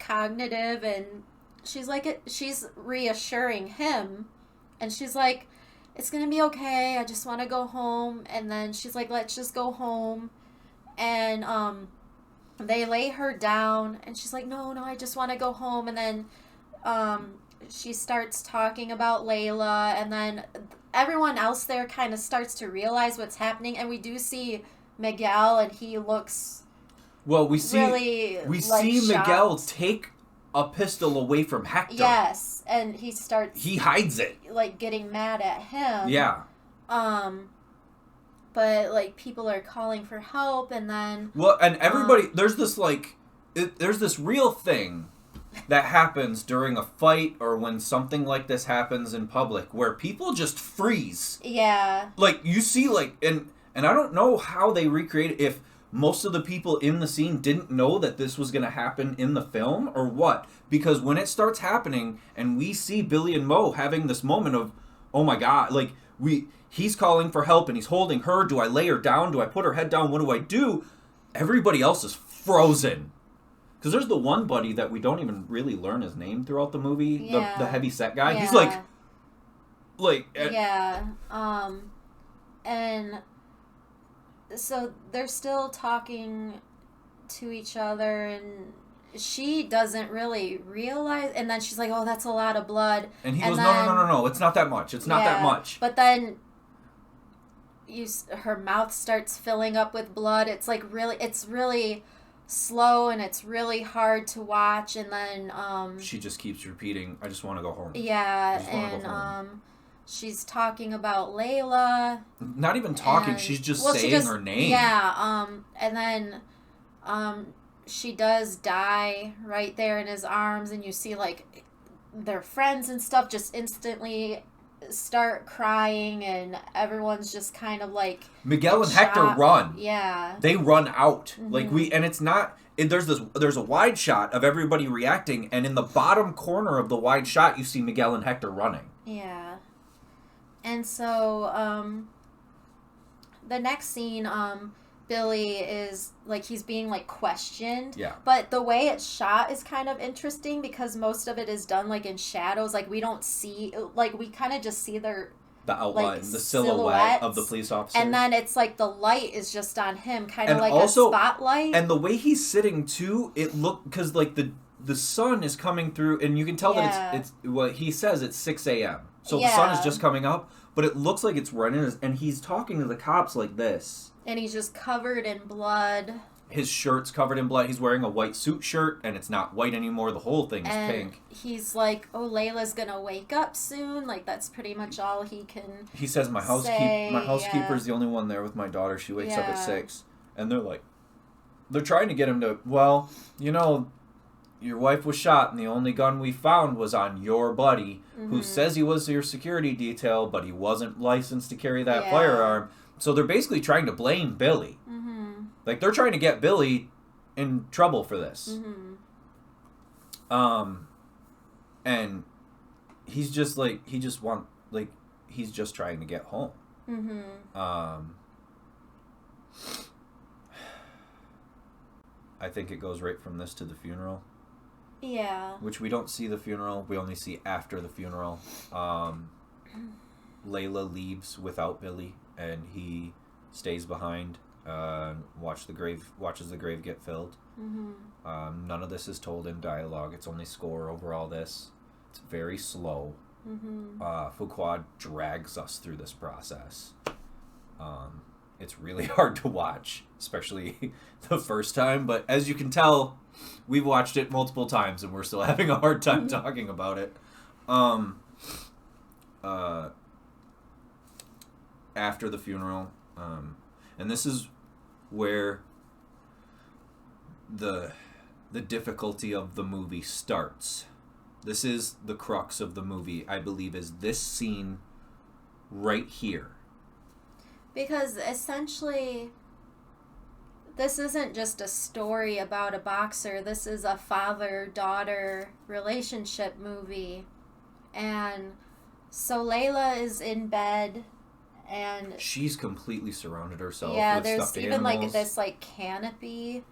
cognitive and she's reassuring him, and she's like, "It's gonna be okay. I just want to go home." And then she's like, "Let's just go home," and they lay her down, and she's like, no, I just want to go home. And then she starts talking about Layla, and then everyone else there kind of starts to realize what's happening, and we do see Miguel, and he looks we see shocked. Miguel take a pistol away from Hector. Yes, and he hides it. Like, getting mad at him. Yeah. But, like, people are calling for help, and then... Well, and everybody... there's this, like... there's this real thing that happens during a fight or when something like this happens in public where people just freeze. Yeah. Like, you see, like... And I don't know how they recreate it, if most of the people in the scene didn't know that this was going to happen in the film or what. Because when it starts happening and we see Billy and Mo having this moment of, oh my God, like, he's calling for help and he's holding her. Do I lay her down? Do I put her head down? What do I do? Everybody else is frozen. Because there's the one buddy that we don't even really learn his name throughout the movie. Yeah. The heavy set guy. Yeah. He's like... Yeah. And so they're still talking to each other, and she doesn't really realize, and then she's like, oh, that's a lot of blood. And he goes, no, it's not that much. It's not that much. But then her mouth starts filling up with blood. It's like it's really slow, and it's really hard to watch, and then she just keeps repeating, I just want to go home. Yeah, and she's talking about Layla. Not even talking, she's just saying her name. Yeah, and then she does die right there in his arms, and you see, like, their friends and stuff just instantly start crying, and everyone's just kind of, like, Miguel and Hector run. Yeah. They run out. Like, and it's not... There's a wide shot of everybody reacting, and in the bottom corner of the wide shot, you see Miguel and Hector running. Yeah. And so, the next scene, Billy is, like, he's being, like, questioned. Yeah. But the way it's shot is kind of interesting because most of it is done, like, in shadows. Like, we don't see, like, we kind of just see the outline, like, the silhouette of the police officer. And then it's, like, the light is just on him, kind of like also, a spotlight. And the way he's sitting, too, it looked, because, like, the sun is coming through, and you can tell that it's what he says, it's 6 a.m. So the sun is just coming up, but it looks like it's running, and he's talking to the cops like this. And he's just covered in blood. His shirt's covered in blood. He's wearing a white suit shirt, and it's not white anymore. The whole thing is pink. He's like, oh, Layla's gonna wake up soon. Like, that's pretty much all he can He says, my housekeeper's the only one there with my daughter. She wakes up at 6. And they're trying to get him to, well, you know, your wife was shot, and the only gun we found was on your buddy, who says he was your security detail, but he wasn't licensed to carry that firearm. So they're basically trying to blame Billy. Like, they're trying to get Billy in trouble for this. And he's just, like, he's just trying to get home. I think it goes right from this to the funeral. Yeah. Which we don't see the funeral. We only see after the funeral. Layla leaves without Billy, and he stays behind. Watches the grave get filled. None of this is told in dialogue. It's only score over all this. It's very slow. Fuqua drags us through this process. It's really hard to watch, especially the first time. But as you can tell, we've watched it multiple times, and we're still having a hard time talking about it. After the funeral, and this is where the difficulty of the movie starts. This is the crux of the movie, I believe, is this scene right here. Because essentially, this isn't just a story about a boxer. This is a father-daughter relationship movie. And so Layla is in bed, and she's completely surrounded herself with there's stuffed even animals. like this like canopy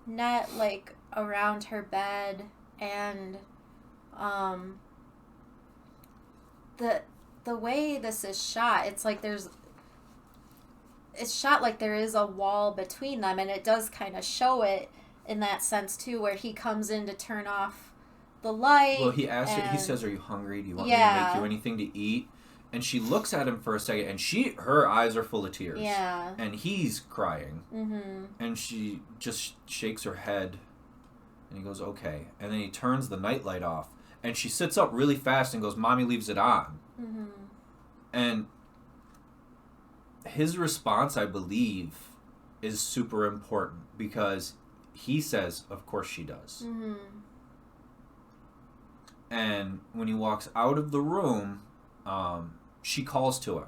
net like around her bed, and the way this is shot, it's like it's shot like there is a wall between them, and it does kind of show it in that sense too, where he comes in to turn off the light. Well, he asks her, he says, "Are you hungry? Do you want me to make you anything to eat?" And she looks at him for a second, and her eyes are full of tears. Yeah. And he's crying. And she just shakes her head, and he goes, "Okay." And then he turns the nightlight off, and she sits up really fast and goes, "Mommy leaves it on." And his response, I believe, is super important, because he says, "Of course she does." And when he walks out of the room, she calls to him,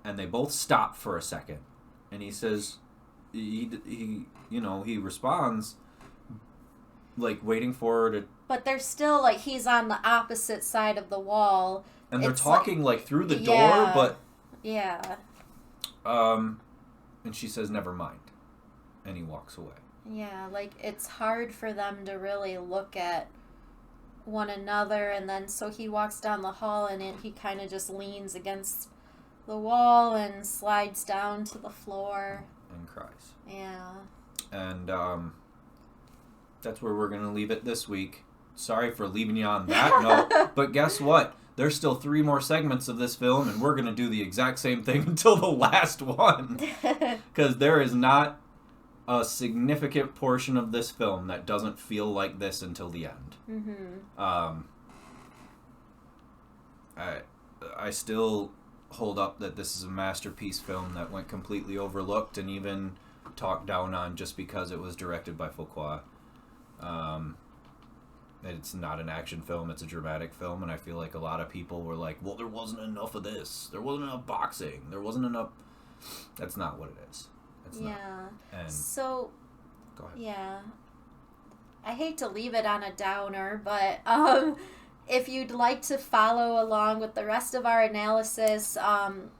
and they both stop for a second, and he says, he responds, like, waiting for her to... But they're still, like, he's on the opposite side of the wall. And they're talking, like, through the door, but... Yeah. And she says, "Never mind." And he walks away. Yeah, like, it's hard for them to really look at one another, and then so he walks down the hall, and he kind of just leans against the wall and slides down to the floor. And cries. Yeah. And, that's where we're going to leave it this week. Sorry for leaving you on that note, but guess what? There's still 3 more segments of this film, and we're going to do the exact same thing until the last one. Because there is not a significant portion of this film that doesn't feel like this until the end. I still hold up that this is a masterpiece film that went completely overlooked, and even talked down on just because it was directed by Fuqua. It's not an action film, it's a dramatic film, and I feel like a lot of people were like, well, there wasn't enough of this. There wasn't enough boxing. There wasn't enough... That's not what it is. It's not. And so, go ahead. Yeah. I hate to leave it on a downer, but if you'd like to follow along with the rest of our analysis, I'm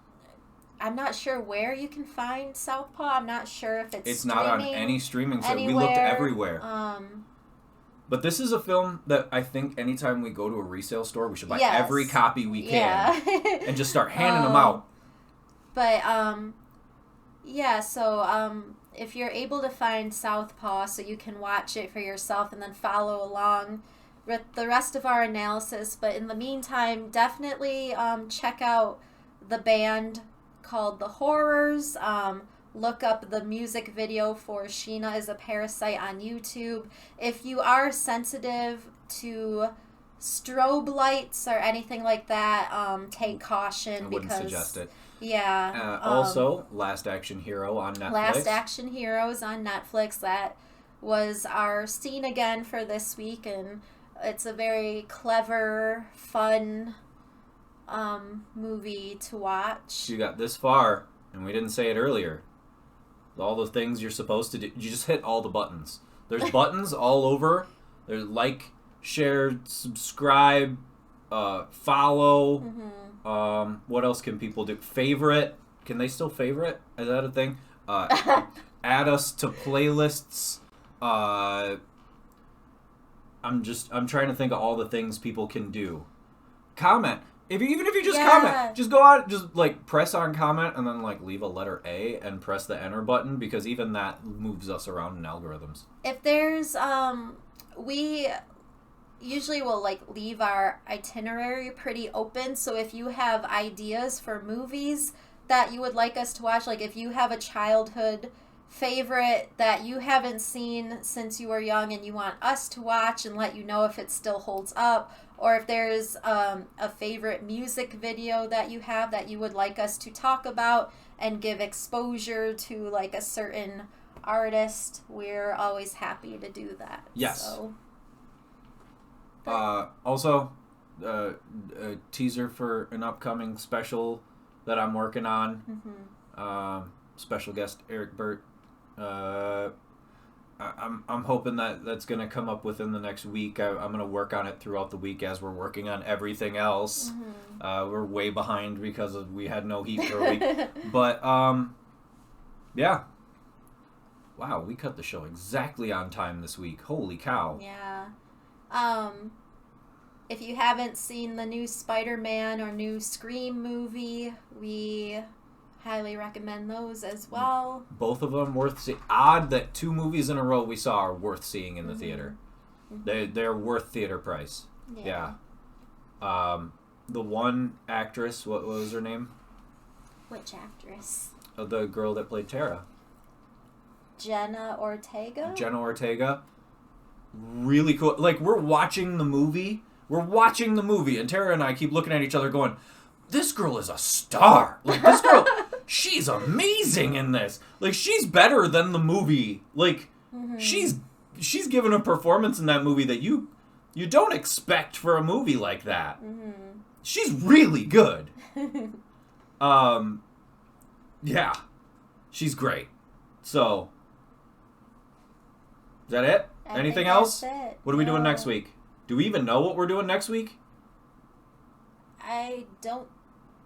not sure where you can find Southpaw. I'm not sure if it's not on any streaming site. We looked everywhere. But this is a film that I think anytime we go to a resale store, we should buy every copy we can and just start handing them out. But, so if you're able to find Southpaw so you can watch it for yourself and then follow along with the rest of our analysis. But in the meantime, definitely check out the band called The Horrors. Look up the music video for Sheena is a Parasite on YouTube. If you are sensitive to strobe lights or anything like that, take caution. I wouldn't suggest it. Yeah. Also, Last Action Hero on Netflix. Last Action Heroes on Netflix. That was our scene again for this week, and it's a very clever, fun movie to watch. You got this far, and we didn't say it earlier. All the things you're supposed to do. You just hit all the buttons. There's buttons all over. There's like, share, subscribe, follow. Mm-hmm. What else can people do? Favorite. Can they still favorite? Is that a thing? Add us to playlists. I'm trying to think of all the things people can do. Comment. Even if you just comment, just go out, just like press on comment and then like leave a letter A and press the enter button, because even that moves us around in algorithms. If there's we usually will like leave our itinerary pretty open, so if you have ideas for movies that you would like us to watch, like if you have a childhood favorite that you haven't seen since you were young and you want us to watch and let you know if it still holds up, or if there's a favorite music video that you have that you would like us to talk about and give exposure to like a certain artist, we're always happy to do that. Yes. So. Also, a teaser for an upcoming special that I'm working on. Mm-hmm. Special guest Eric Burt. I'm hoping that's going to come up within the next week. I'm going to work on it throughout the week as we're working on everything else. Mm-hmm. We're way behind because we had no heat for a week. But, yeah. Wow, we cut the show exactly on time this week. Holy cow. Yeah. If you haven't seen the new Spider-Man or new Scream movie, we highly recommend those as well. Both of them worth seeing. Odd that 2 movies in a row we saw are worth seeing in the theater. Mm-hmm. They're worth theater price. Yeah. The one actress, what was her name? Which actress? The girl that played Tara. Jenna Ortega. Really cool. Like, we're watching the movie, and Tara and I keep looking at each other going, this girl is a star. Like, this girl, she's amazing in this. Like, she's better than the movie. Like, mm-hmm. she's given a performance in that movie that you don't expect for a movie like that. Mm-hmm. She's really good. Yeah. She's great. So, is that it? Anything else? It. What are we doing next week? Do we even know what we're doing next week? I don't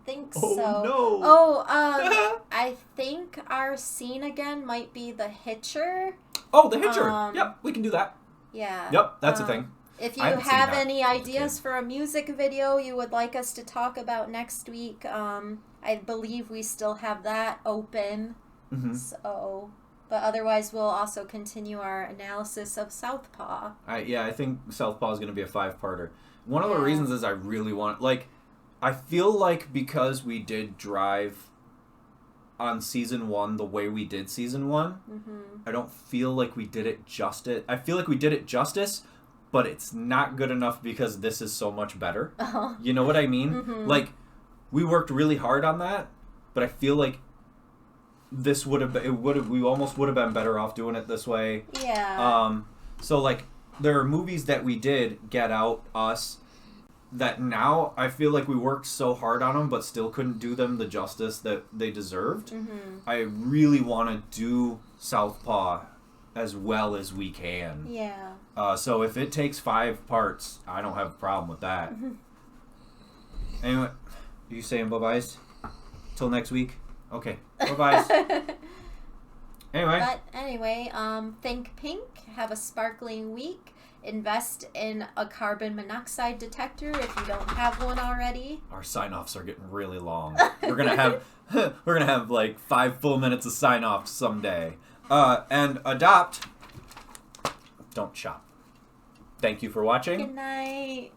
think so. No. I think our scene again might be The Hitcher. Oh, The Hitcher. Yep, we can do that. Yeah. Yep, that's a thing. If you have any ideas for a music video you would like us to talk about next week, I believe we still have that open. Mm-hmm. So, but otherwise we'll also continue our analysis of Southpaw. I think Southpaw is going to be a 5-parter. One of the reasons is I really want, like, I feel like because we did drive on season 1 the way we did season 1, mm-hmm. I don't feel like we did it justice. I feel like we did it justice, but it's not good enough because this is so much better. Uh-huh. You know what I mean? Mm-hmm. Like, we worked really hard on that, but I feel like this we almost would have been better off doing it this way. Yeah. So like there are movies that we did, Get Out, Us, that now I feel like we worked so hard on them but still couldn't do them the justice that they deserved. Mm-hmm. I really want to do Southpaw as well as we can. Yeah. So if it takes 5 parts, I don't have a problem with that. Mm-hmm. Anyway, are you saying bye-byes? Till next week? Okay. Bye-byes. Anyway, think pink, have a sparkling week. Invest in a carbon monoxide detector if you don't have one already. Our sign-offs are getting really long. We're gonna have like 5 full minutes of sign-offs someday. And adopt. Don't shop. Thank you for watching. Good night.